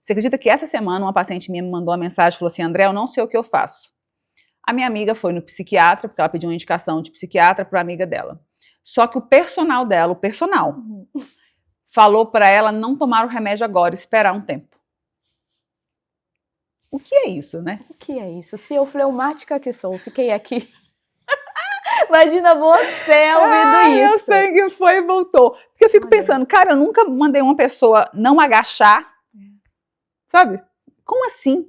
Você acredita que essa semana uma paciente minha me mandou uma mensagem e falou assim, André, eu não sei o que eu faço. A minha amiga foi no psiquiatra, porque ela pediu uma indicação de psiquiatra para a amiga dela. Só que o personal dela, falou para ela não tomar o remédio agora, esperar um tempo. O que é isso, né? O que é isso? Se eu fleumática que sou, fiquei aqui. Imagina você ouvindo isso. Meu sangue foi e voltou. Porque eu fico pensando, cara, eu nunca mandei uma pessoa não agachar, sabe? Como assim?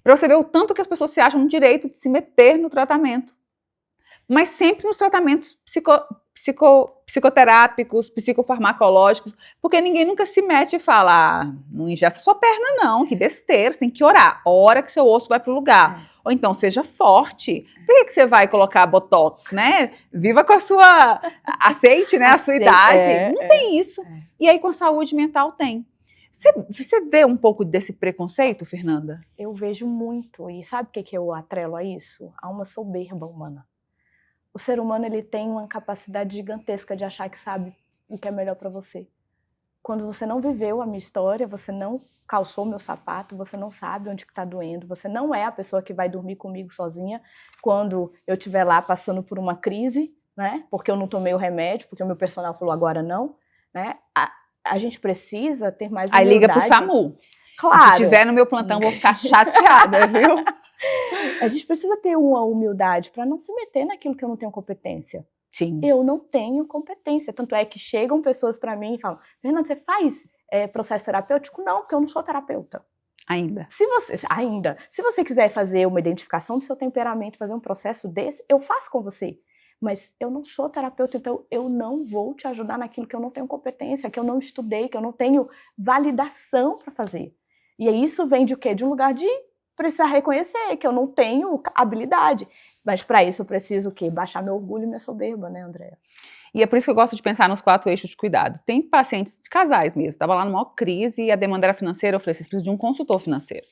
Para você ver o tanto que as pessoas se acham no direito de se meter no tratamento. Mas sempre nos tratamentos psicoterápicos, psicofarmacológicos, porque ninguém nunca se mete e fala, não ingesta sua perna não, que besteira, você tem que orar, ora que seu osso vai pro lugar. Ou então, seja forte. Por que você vai colocar botox, né? Viva com a sua, aceite, né, a sua idade. Não tem isso. E aí com a saúde mental tem. Você vê um pouco desse preconceito, Fernanda? Eu vejo muito, e sabe o que eu atrelo a isso? A uma soberba humana. O ser humano, ele tem uma capacidade gigantesca de achar que sabe o que é melhor para você. Quando você não viveu a minha história, você não calçou meu sapato, você não sabe onde que tá doendo, você não é a pessoa que vai dormir comigo sozinha quando eu estiver lá passando por uma crise, né? Porque eu não tomei o remédio, porque o meu personal falou agora não, né? A gente precisa ter mais humildade. Aí liga pro SAMU. Claro. Se tiver no meu plantão, vou ficar chateada, viu? A gente precisa ter uma humildade para não se meter naquilo que eu não tenho competência. Sim. Eu não tenho competência. Tanto é que chegam pessoas para mim e falam, Fernanda, você faz processo terapêutico? Não, porque eu não sou terapeuta. Ainda. Se você quiser fazer uma identificação do seu temperamento, fazer um processo desse, eu faço com você. Mas eu não sou terapeuta, então eu não vou te ajudar naquilo que eu não tenho competência, que eu não estudei, que eu não tenho validação para fazer. E isso vem de o quê? De um lugar de precisar reconhecer que eu não tenho habilidade. Mas para isso eu preciso o quê? Baixar meu orgulho e minha soberba, né, Andréa? E é por isso que eu gosto de pensar nos 4 eixos de cuidado. Tem pacientes de casais mesmo, estava lá numa maior crise e a demanda era financeira, eu falei, vocês precisam de um consultor financeiro.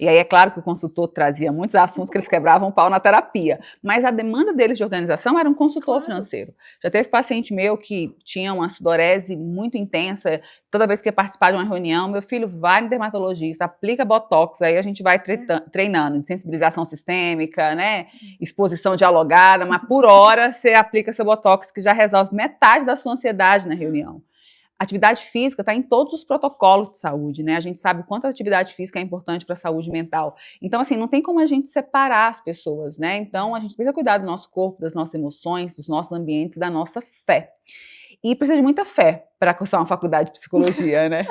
E aí é claro que o consultor trazia muitos assuntos que eles quebravam o pau na terapia, mas a demanda deles de organização era um consultor financeiro. Já teve paciente meu que tinha uma sudorese muito intensa, toda vez que ia participar de uma reunião, meu filho vai no dermatologista, aplica botox, aí a gente vai treinando de sensibilização sistêmica, né, exposição dialogada, mas por hora você aplica seu botox que já resolve metade da sua ansiedade na reunião. Atividade física está em todos os protocolos de saúde, né? A gente sabe quanto a atividade física é importante para a saúde mental. Então, assim, não tem como a gente separar as pessoas, né? Então, a gente precisa cuidar do nosso corpo, das nossas emoções, dos nossos ambientes, da nossa fé. E precisa de muita fé para cursar uma faculdade de psicologia, né?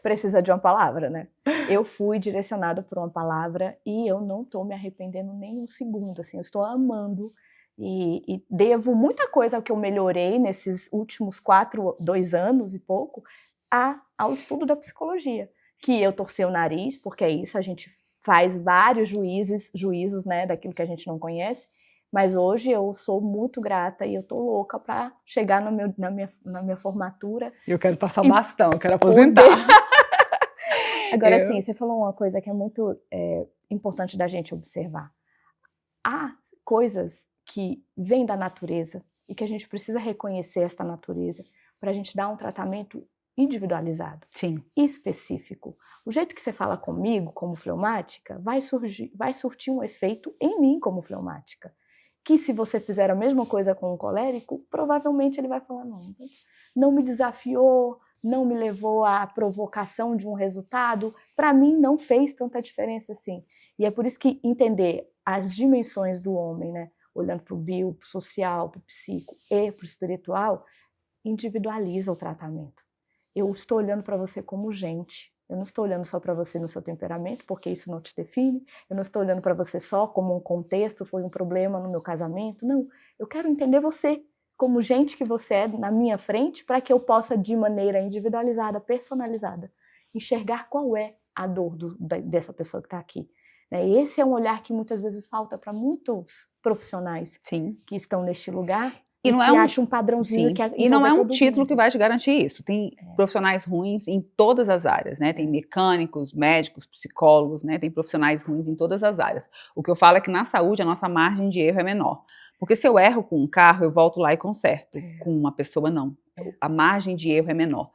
Precisa de uma palavra, né? Eu fui direcionada por uma palavra e eu não estou me arrependendo nem um segundo, assim, eu estou amando. E devo muita coisa que eu melhorei nesses últimos 2 anos e pouco ao estudo da psicologia, que eu torci o nariz, porque é isso, a gente faz vários juízos, né, daquilo que a gente não conhece, mas hoje eu sou muito grata e eu tô louca para chegar na minha formatura. Eu quero passar o bastão, eu quero aposentar. Agora, sim, você falou uma coisa que é muito importante da gente observar. Há coisas que vem da natureza e que a gente precisa reconhecer esta natureza para a gente dar um tratamento individualizado, sim, específico. O jeito que você fala comigo como fleumática vai surtir um efeito em mim como fleumática, que se você fizer a mesma coisa com um colérico, provavelmente ele vai falar, não me desafiou, não me levou à provocação de um resultado, para mim não fez tanta diferença assim. E é por isso que entender as dimensões do homem, né, olhando para o bio, para o social, para o psico e para o espiritual, individualiza o tratamento. Eu estou olhando para você como gente, eu não estou olhando só para você no seu temperamento, porque isso não te define, eu não estou olhando para você só como um contexto, foi um problema no meu casamento, não, eu quero entender você como gente que você é na minha frente, para que eu possa, de maneira individualizada, personalizada, enxergar qual é a dor dessa pessoa que está aqui. Esse é um olhar que muitas vezes falta para muitos profissionais sim, que estão neste lugar e não que acham um padrãozinho. Sim. Que e não é um todo título mundo. que vai te garantir isso. Tem profissionais ruins em todas as áreas, né? Tem mecânicos, médicos, psicólogos, né? Tem profissionais ruins em todas as áreas. O que eu falo é que na saúde a nossa margem de erro é menor. Porque se eu erro com um carro, eu volto lá e conserto. Com uma pessoa, não. A margem de erro é menor.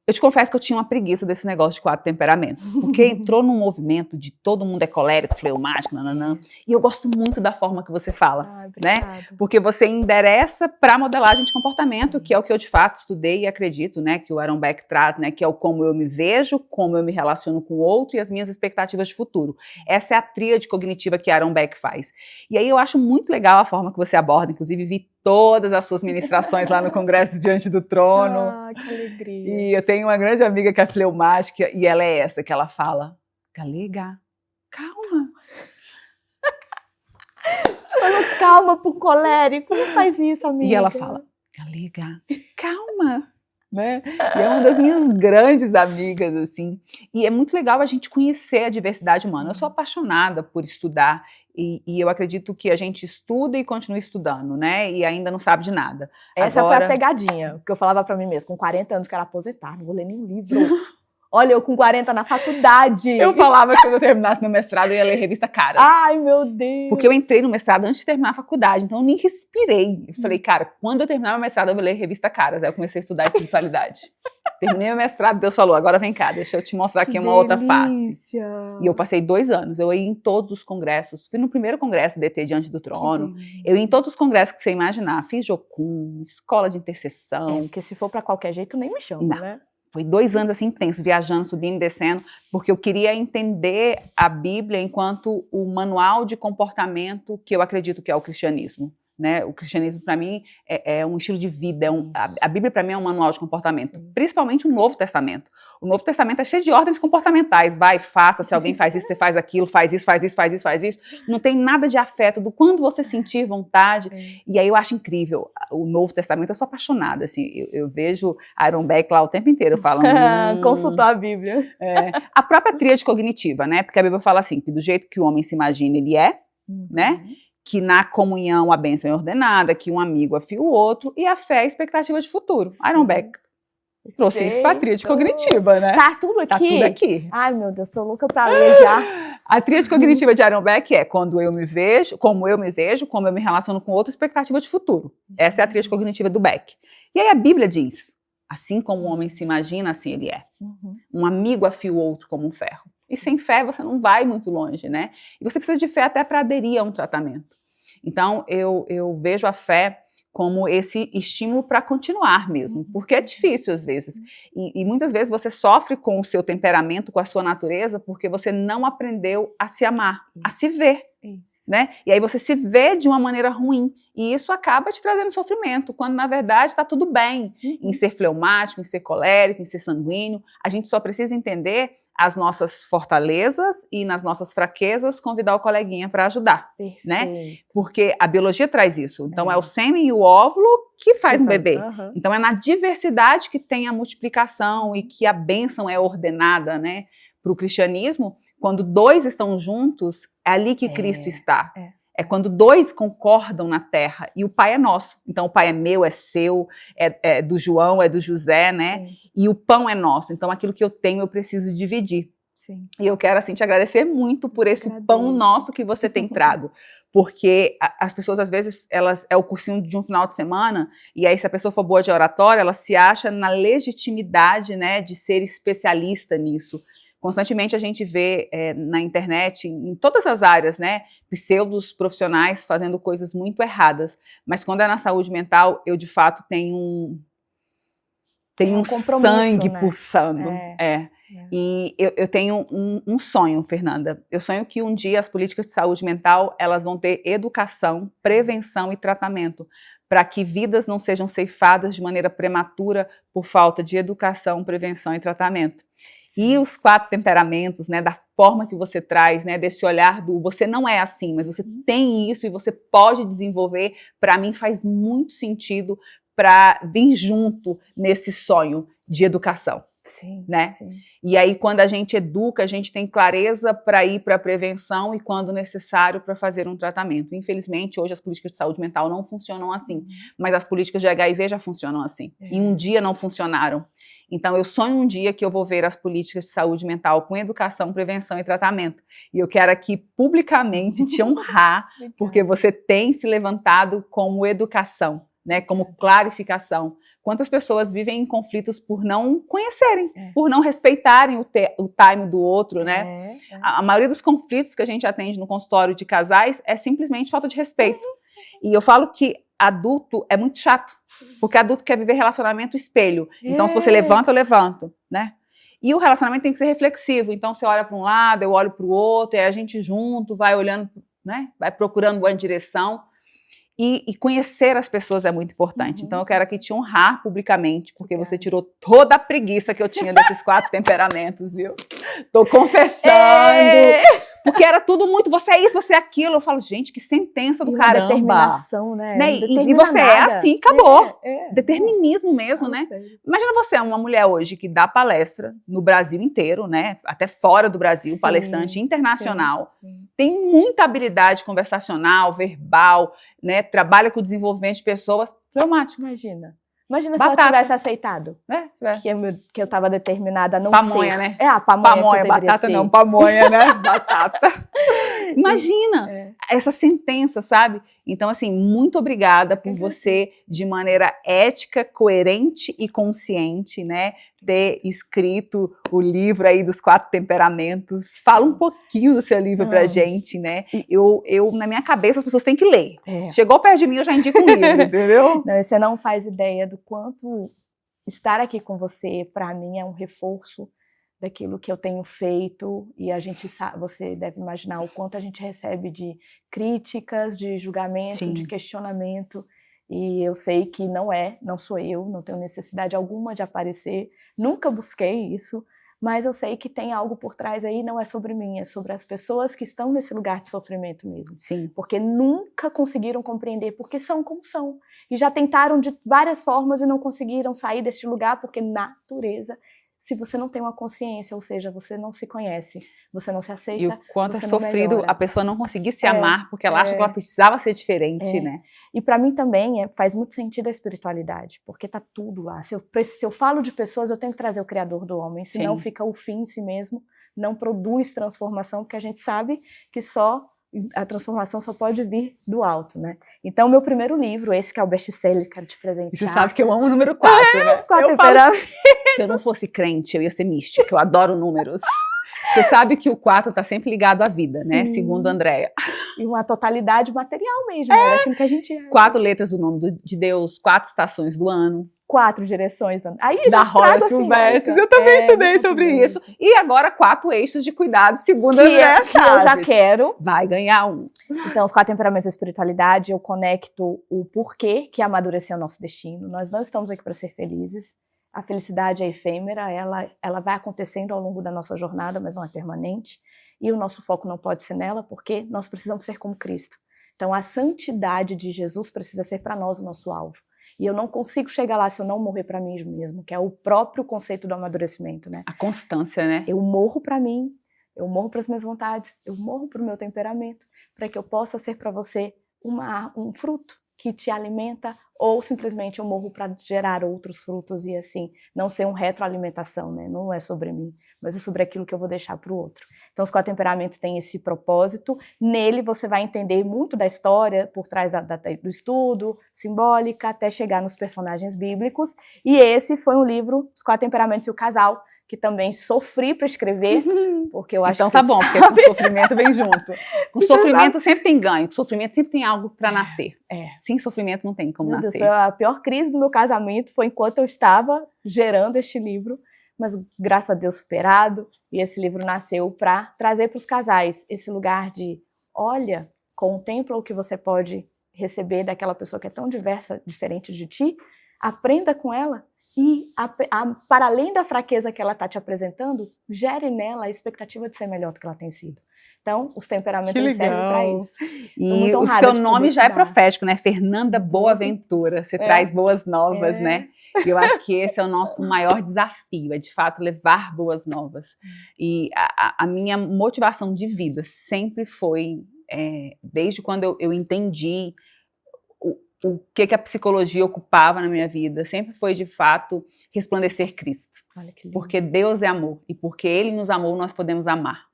Eu te confesso que eu tinha uma preguiça desse negócio de 4 temperamentos, porque entrou num movimento de todo mundo é colérico, fleumático, nananã, e eu gosto muito da forma que você fala, né? Porque você endereça para a modelagem de comportamento, que é o que eu de fato estudei e acredito, né, que o Aaron Beck traz, né, que é o como eu me vejo, como eu me relaciono com o outro e as minhas expectativas de futuro. Essa é a tríade cognitiva que Aaron Beck faz. E aí eu acho muito legal a forma que você aborda, inclusive vi todas as suas ministrações lá no Congresso Diante do Trono. Ah, que alegria. E eu tenho uma grande amiga que é fleumática e ela é essa, que ela fala, Galega, calma. Calma pro colérico, não faz isso, amiga. E ela fala, Galega, calma. Né? E é uma das minhas grandes amigas, assim. E é muito legal a gente conhecer a diversidade humana. Eu sou apaixonada por estudar e eu acredito que a gente estuda e continua estudando, né? E ainda não sabe de nada. Essa foi a pegadinha, que eu falava pra mim mesmo. Com 40 anos, quero aposentar, não vou ler nenhum livro. Olha, eu com 40 na faculdade. Eu falava que quando eu terminasse meu mestrado, eu ia ler revista Caras. Ai, meu Deus. Porque eu entrei no mestrado antes de terminar a faculdade, então eu nem respirei. Eu falei, cara, quando eu terminar meu mestrado, eu vou ler revista Caras. Aí eu comecei a estudar espiritualidade. Terminei meu mestrado, Deus falou, agora vem cá, deixa eu te mostrar aqui uma outra face. E eu passei 2 anos, eu ia em todos os congressos. Fui no primeiro congresso DT Diante do Trono. Eu ia em todos os congressos que você imaginar. Fiz Jocum, escola de intercessão. Porque se for pra qualquer jeito, nem me chama, né? Foi 2 anos assim intensos, viajando, subindo e descendo, porque eu queria entender a Bíblia enquanto o manual de comportamento que eu acredito que é o cristianismo. Né? O cristianismo, para mim, é um estilo de vida. A Bíblia, para mim, é um manual de comportamento. Sim. Principalmente o Novo Testamento. O Novo Testamento é cheio de ordens comportamentais. Vai, faça, se alguém faz isso, você faz aquilo, faz isso, faz isso, faz isso, faz isso. Não tem nada de afeto do quando você sentir vontade. E aí eu acho incrível. O Novo Testamento, eu sou apaixonada. Assim, eu vejo Aaron Beck lá o tempo inteiro falando... Consultar a Bíblia. A própria tríade cognitiva, né? Porque a Bíblia fala assim, que do jeito que o homem se imagina, ele é, né? Que na comunhão a bênção é ordenada, que um amigo afia o outro, e a fé é a expectativa de futuro. Aaron Beck. Trouxe isso para a tríade cognitiva, né? Tá tudo aqui? Tá tudo aqui. Ai, meu Deus, tô louca pra ler já. A tríade cognitiva de Aaron Beck é quando eu me vejo, como eu me relaciono com outra expectativa de futuro. Essa é a tríade cognitiva do Beck. E aí a Bíblia diz, assim como o homem se imagina, assim ele é. Um amigo afia o outro como um ferro. E sem fé você não vai muito longe, né? E você precisa de fé até para aderir a um tratamento. Então, eu vejo a fé como esse estímulo para continuar mesmo, porque é difícil às vezes. E muitas vezes você sofre com o seu temperamento, com a sua natureza, porque você não aprendeu a se amar, a se ver. Né? E aí você se vê de uma maneira ruim. E isso acaba te trazendo sofrimento, quando na verdade está tudo bem em ser fleumático, em ser colérico, em ser sanguíneo. A gente só precisa entender as nossas fortalezas e nas nossas fraquezas convidar o coleguinha para ajudar, né? Porque a biologia traz isso. Então é o sêmen e o óvulo que faz um bebê. Então é na diversidade que tem a multiplicação e que a bênção é ordenada, né? Para o cristianismo, quando dois estão juntos, é ali que Cristo está. É quando dois concordam na terra e o Pai é nosso. Então o Pai é meu, é seu, é do João, é do José, né? E o pão é nosso. Então aquilo que eu tenho eu preciso dividir. E eu quero assim te agradecer muito por esse pão nosso que você tem trago. Porque as pessoas às vezes, é o cursinho de um final de semana, e aí se a pessoa for boa de oratória, ela se acha na legitimidade, né, de ser especialista nisso. Constantemente a gente vê na internet, em todas as áreas, né, pseudos profissionais fazendo coisas muito erradas. Mas quando é na saúde mental, eu de fato tenho um sangue, né, pulsando. E eu tenho um sonho, Fernanda. Eu sonho que um dia as políticas de saúde mental, elas vão ter educação, prevenção e tratamento, para que vidas não sejam ceifadas de maneira prematura por falta de educação, prevenção e tratamento. E os 4 temperamentos, né, da forma que você traz, né, desse olhar do você não é assim, mas você tem isso e você pode desenvolver, para mim faz muito sentido para vir junto nesse sonho de educação. Né? E aí quando a gente educa, a gente tem clareza para ir para a prevenção e quando necessário para fazer um tratamento. Infelizmente hoje as políticas de saúde mental não funcionam assim, mas as políticas de HIV já funcionam assim, e um dia não funcionaram. Então eu sonho um dia que eu vou ver as políticas de saúde mental com educação, prevenção e tratamento. E eu quero aqui publicamente te honrar, porque você tem se levantado como educação, né, como clarificação. Quantas pessoas vivem em conflitos por não conhecerem, por não respeitarem o time do outro, né? A maioria dos conflitos que a gente atende no consultório de casais é simplesmente falta de respeito. E eu falo que adulto é muito chato, porque adulto quer viver relacionamento espelho. Então, se você levanta, eu levanto, né? E o relacionamento tem que ser reflexivo. Então, você olha para um lado, eu olho para o outro, e a gente junto vai olhando, né? Vai procurando uma direção. E conhecer as pessoas é muito importante. Então eu quero aqui te honrar publicamente, porque você tirou toda a preguiça que eu tinha desses 4 temperamentos, viu? Tô confessando. Porque era tudo muito, você é isso, você é aquilo. Eu falo, gente, que sentença do caramba. Determinação, né? E você é assim, acabou. Determinismo mesmo, né? Imagina você, uma mulher hoje que dá palestra no Brasil inteiro, né? Até fora do Brasil, palestrante internacional. Tem muita habilidade conversacional, verbal, né? Trabalha com o desenvolvimento de pessoas. Traumático. Imagina se ela tivesse aceitado. Que eu estava determinada a não pamonha, ser. Né? A pamonha. Batata ser. Não, pamonha, né? Batata. Imagina essa sentença, sabe? Então, assim, muito obrigada por você, de maneira ética, coerente e consciente, né? Ter escrito o livro aí dos 4 temperamentos. Fala um pouquinho do seu livro pra gente, né? Eu, na minha cabeça, as pessoas têm que ler. Chegou perto de mim, eu já indico um livro, entendeu? Não, você não faz ideia do quanto estar aqui com você, pra mim, é um reforço daquilo que eu tenho feito, e a gente sabe, você deve imaginar o quanto a gente recebe de críticas, de julgamento, de questionamento, e eu sei que não sou eu, não tenho necessidade alguma de aparecer, nunca busquei isso, mas eu sei que tem algo por trás aí, não é sobre mim, é sobre as pessoas que estão nesse lugar de sofrimento mesmo. Porque nunca conseguiram compreender porque são como são, e já tentaram de várias formas e não conseguiram sair deste lugar, porque natureza se você não tem uma consciência, ou seja, você não se conhece, você não se aceita. E o quanto é você não sofrido melhora. a pessoa não conseguir se amar, porque ela acha que ela precisava ser diferente, né? E para mim também faz muito sentido a espiritualidade, porque tá tudo lá. Se eu falo de pessoas, eu tenho que trazer o Criador do homem, senão Sim. fica o fim em si mesmo, não produz transformação, porque a gente sabe que a transformação só pode vir do alto, né? Então, meu primeiro livro, esse que é o best-seller, quero te presentear. Você sabe que eu amo o número 4, né? Os 4 temperamentos. Se eu não fosse crente, eu ia ser mística, eu adoro números. Você sabe que o 4 está sempre ligado à vida, né? Segundo Andréia. E uma totalidade material mesmo, né? Aquilo que a gente é. 4 letras do nome de Deus, 4 estações do ano. 4 direções aí da Rosa Silvestre. Eu também estudei sobre isso. E agora 4 eixos de cuidado, segundo Andréia Chaves. Que eu já quero. Vai ganhar um. Então, os 4 temperamentos da espiritualidade, eu conecto o porquê que amadurecer é o nosso destino. Nós não estamos aqui para ser felizes. A felicidade é efêmera, ela vai acontecendo ao longo da nossa jornada, mas não é permanente. E o nosso foco não pode ser nela, porque nós precisamos ser como Cristo. Então, a santidade de Jesus precisa ser para nós o nosso alvo. E eu não consigo chegar lá se eu não morrer para mim mesmo, que é o próprio conceito do amadurecimento, né? A constância, né? Eu morro para mim, eu morro para as minhas vontades, eu morro para o meu temperamento, para que eu possa ser para você um fruto que te alimenta, ou simplesmente eu morro para gerar outros frutos e assim, não ser uma retroalimentação, né? Não é sobre mim, mas é sobre aquilo que eu vou deixar para o outro. Então, os 4 temperamentos têm esse propósito. Nele, você vai entender muito da história por trás do estudo, simbólica, até chegar nos personagens bíblicos. E esse foi um livro, Os 4 Temperamentos e o Casal, que também sofri para escrever, porque eu acho então que tá bom, porque com o sofrimento vem junto. Com o sofrimento sempre tem ganho, com o sofrimento sempre tem algo para nascer. Sem sofrimento não tem como nascer. Deus, a pior crise do meu casamento foi enquanto eu estava gerando este livro, mas graças a Deus superado, e esse livro nasceu para trazer para os casais esse lugar de, olha, contempla o que você pode receber daquela pessoa que é tão diversa, diferente de ti, aprenda com ela, e para além da fraqueza que ela está te apresentando, gere nela a expectativa de ser melhor do que ela tem sido. Então, os temperamentos servem para isso. E o seu nome já é profético, né? Fernanda Boaventura. Você traz boas novas, né? E eu acho que esse é o nosso maior desafio, é de fato levar boas novas. E a minha motivação de vida sempre foi, desde quando eu entendi o que a psicologia ocupava na minha vida, sempre foi de fato resplandecer Cristo. Olha que lindo. Porque Deus é amor, e porque Ele nos amou, nós podemos amar.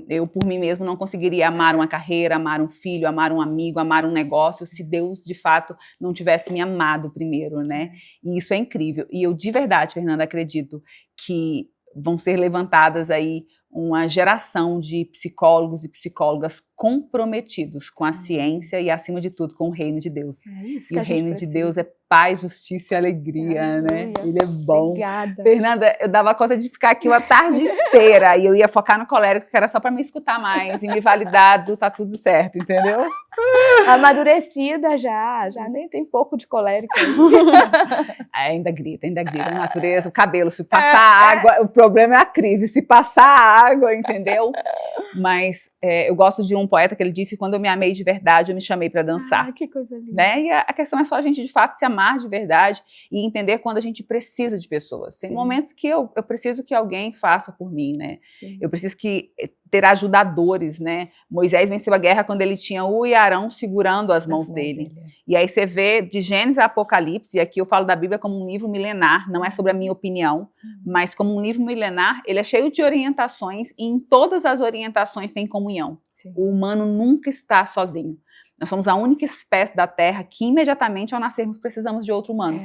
Eu, por mim mesmo, não conseguiria amar uma carreira, amar um filho, amar um amigo, amar um negócio, se Deus, de fato, não tivesse me amado primeiro, né? E isso é incrível. E eu, de verdade, Fernanda, acredito que vão ser levantadas aí uma geração de psicólogos e psicólogas comprometidos com a ciência e, acima de tudo, com o reino de Deus. E o reino de Deus é paz, justiça e alegria, né? Ele é bom. Obrigada. Fernanda, eu dava conta de ficar aqui uma tarde inteira e eu ia focar no colérico, que era só para me escutar mais e me validar do tá tudo certo, entendeu? Amadurecida já nem tem pouco de colérico. Ainda grita, a natureza, o cabelo, se passar água, o problema é a crise, se passar água, entendeu? Mas eu gosto de um poeta que ele disse que quando eu me amei de verdade, eu me chamei para dançar. Ah, que coisa linda. Né? E a questão é só a gente, de fato, se amar de verdade e entender quando a gente precisa de pessoas. Tem momentos que eu preciso que alguém faça por mim, né? Sim. Eu preciso ter ajudadores, né? Moisés venceu a guerra quando ele tinha U e Arão segurando as mãos dele. E aí você vê de Gênesis a Apocalipse, e aqui eu falo da Bíblia como um livro milenar, não é sobre a minha opinião, mas como um livro milenar, ele é cheio de orientações, e em todas as orientações tem comunhão. Sim. O humano nunca está sozinho. Nós somos a única espécie da Terra que imediatamente ao nascermos precisamos de outro humano.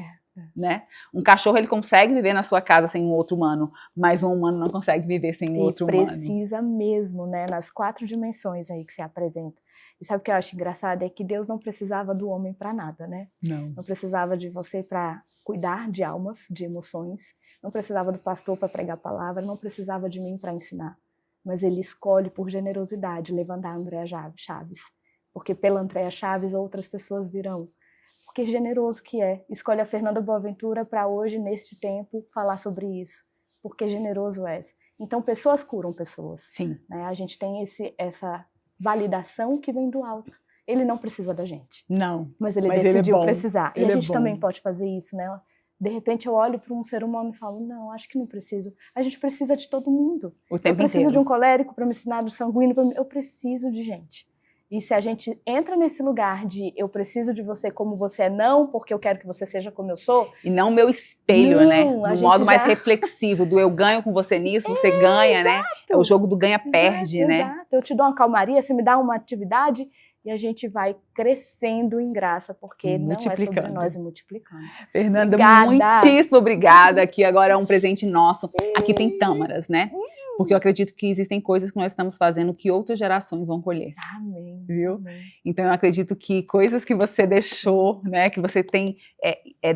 Né? Um cachorro ele consegue viver na sua casa sem um outro humano, mas um humano não consegue viver sem um outro humano. Precisa mesmo, né? Nas 4 dimensões aí que você apresenta. E sabe o que eu acho engraçado? É que Deus não precisava do homem para nada, né? Não precisava de você para cuidar de almas, de emoções. Não precisava do pastor para pregar a palavra. Não precisava de mim para ensinar. Mas ele escolhe por generosidade levantar a Andréia Chaves. Porque pela Andréia Chaves outras pessoas virão. Que generoso que é. Escolhe a Fernanda Boaventura para hoje, neste tempo, falar sobre isso. Porque generoso és. Então, pessoas curam pessoas. Sim. Né? A gente tem essa validação que vem do alto. Ele não precisa da gente. Não. Mas ele decidiu precisar. E a gente bom. também pode fazer isso, né? De repente eu olho para um ser humano e falo, não, acho que não preciso. A gente precisa de todo mundo. O tempo eu preciso inteiro. de um colérico para me ensinar do sanguíneo, eu preciso de gente. E se a gente entra nesse lugar de eu preciso de você como você é, não porque eu quero que você seja como eu sou. E não meu espelho, não, né? No modo mais reflexivo, do eu ganho com você nisso, você ganha, exato. né? É o jogo do ganha-perde, né? Exato. Eu te dou uma calmaria, você me dá uma atividade e a gente vai crescendo em graça, porque não é sobre nós e multiplicando. Fernanda, obrigada. Muitíssimo obrigada. Aqui agora é um presente nosso. Aqui tem tâmaras, né? Porque eu acredito que existem coisas que nós estamos fazendo que outras gerações vão colher. Amém. Viu? Amém. Então eu acredito que coisas que você deixou, né, que você tem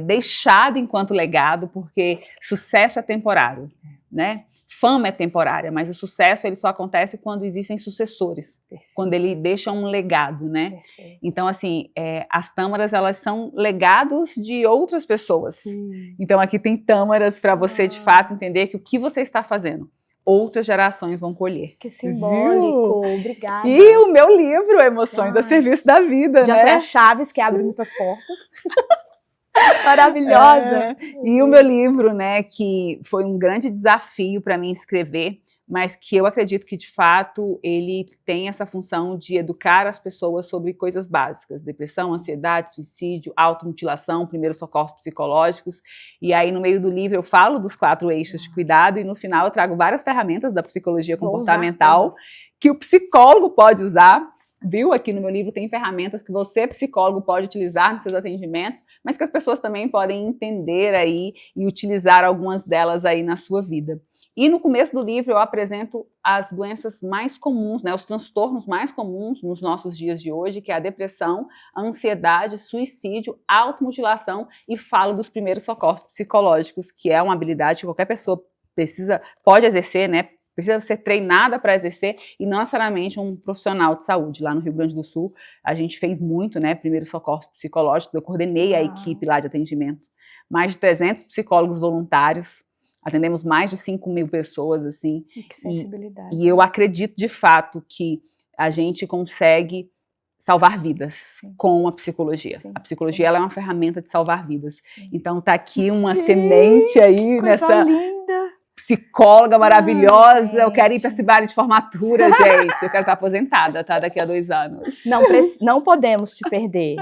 deixado enquanto legado, porque sucesso é temporário, né? Fama é temporária, mas o sucesso ele só acontece quando existem sucessores, quando ele deixa um legado, né? Perfeito. Então assim, as tâmaras elas são legados de outras pessoas. Sim. Então aqui tem tâmaras para você de fato entender que o que você está fazendo outras gerações vão colher. Que simbólico, obrigada. E o meu livro, Emoções a Serviço da Vida, de né? Andréa Chaves, que abre muitas portas. Maravilhosa. E o meu livro, né, que foi um grande desafio para mim escrever, mas que eu acredito que, de fato, ele tem essa função de educar as pessoas sobre coisas básicas, depressão, ansiedade, suicídio, automutilação, primeiros socorros psicológicos, e aí no meio do livro eu falo dos 4 eixos de cuidado e no final eu trago várias ferramentas da psicologia comportamental que o psicólogo pode usar. Viu? Aqui no meu livro tem ferramentas que você, psicólogo, pode utilizar nos seus atendimentos, mas que as pessoas também podem entender aí e utilizar algumas delas aí na sua vida. E no começo do livro eu apresento as doenças mais comuns, né, os transtornos mais comuns nos nossos dias de hoje, que é a depressão, a ansiedade, suicídio, automutilação, e falo dos primeiros socorros psicológicos, que é uma habilidade que qualquer pessoa pode exercer, né? Precisa ser treinada para exercer e não necessariamente um profissional de saúde. Lá no Rio Grande do Sul, a gente fez muito, né, primeiros socorros psicológicos, eu coordenei a equipe lá de atendimento. Mais de 300 psicólogos voluntários, atendemos mais de 5.000 pessoas, assim. Que sensibilidade. E eu acredito, de fato, que a gente consegue salvar vidas com a psicologia. Sim, a psicologia ela é uma ferramenta de salvar vidas. Sim. Então tá aqui uma semente aí nessa... linda. Psicóloga maravilhosa, eu quero ir para esse baile de formatura, gente. Eu quero estar aposentada, tá? Daqui a 2 anos. Não podemos te perder.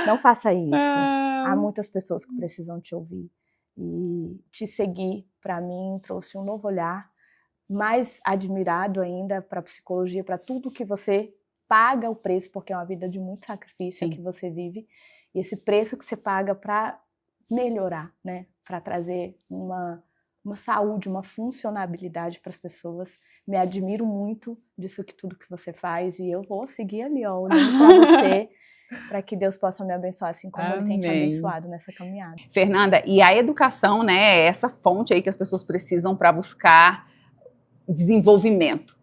Não faça isso. Há muitas pessoas que precisam te ouvir. E te seguir, para mim, trouxe um novo olhar, mais admirado ainda para a psicologia, para tudo que você paga o preço, porque é uma vida de muito sacrifício que você vive. E esse preço que você paga para melhorar, né? Para trazer uma saúde, uma funcionabilidade para as pessoas. Me admiro muito disso tudo que você faz e eu vou seguir ali, ó, olhando para você, para que Deus possa me abençoar assim como Ele tem te abençoado nessa caminhada. Fernanda, e a educação, né, é essa fonte aí que as pessoas precisam para buscar desenvolvimento.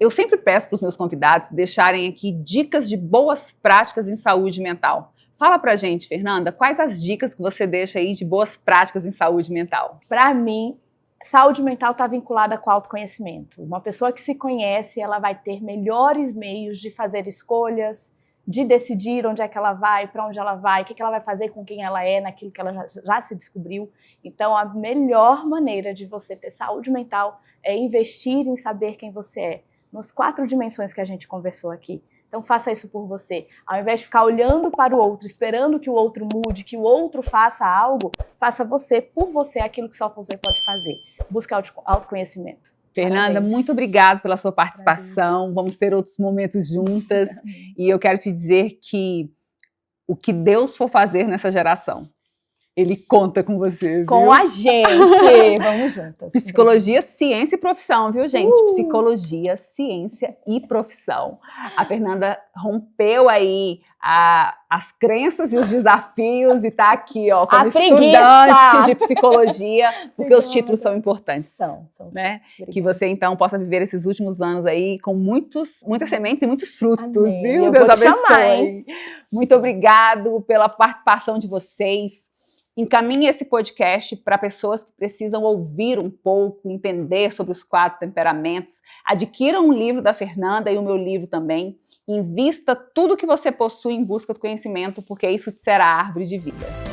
Eu sempre peço para os meus convidados deixarem aqui dicas de boas práticas em saúde mental. Fala pra gente, Fernanda, quais as dicas que você deixa aí de boas práticas em saúde mental? Para mim, saúde mental está vinculada com autoconhecimento. Uma pessoa que se conhece, ela vai ter melhores meios de fazer escolhas, de decidir onde é que ela vai, para onde ela vai, o que ela vai fazer com quem ela é, naquilo que ela já se descobriu. Então, a melhor maneira de você ter saúde mental é investir em saber quem você é, nas 4 dimensões que a gente conversou aqui. Então faça isso por você. Ao invés de ficar olhando para o outro, esperando que o outro mude, que o outro faça algo, faça você, por você, aquilo que só você pode fazer. Busque autoconhecimento. Fernanda, Parabéns. Muito obrigada pela sua participação. Parabéns. Vamos ter outros momentos juntas. E eu quero te dizer que o que Deus for fazer nessa geração, Ele conta com você, viu? Com a gente! Vamos juntas. Psicologia, ciência e profissão, viu, gente? Psicologia, ciência e profissão. A Fernanda rompeu aí as crenças e os desafios e tá aqui, ó, como estudante de psicologia, porque os títulos são importantes. São, né? Que você, então, possa viver esses últimos anos aí com muitas sementes e muitos frutos, Amém. viu? Eu Deus vou te abençoe. chamar, hein? Muito obrigado pela participação de vocês. Encaminhe esse podcast para pessoas que precisam ouvir um pouco, entender sobre os 4 temperamentos. Adquira um livro da Fernanda e o meu livro também. Invista tudo que você possui em busca do conhecimento, porque isso te será árvore de vida.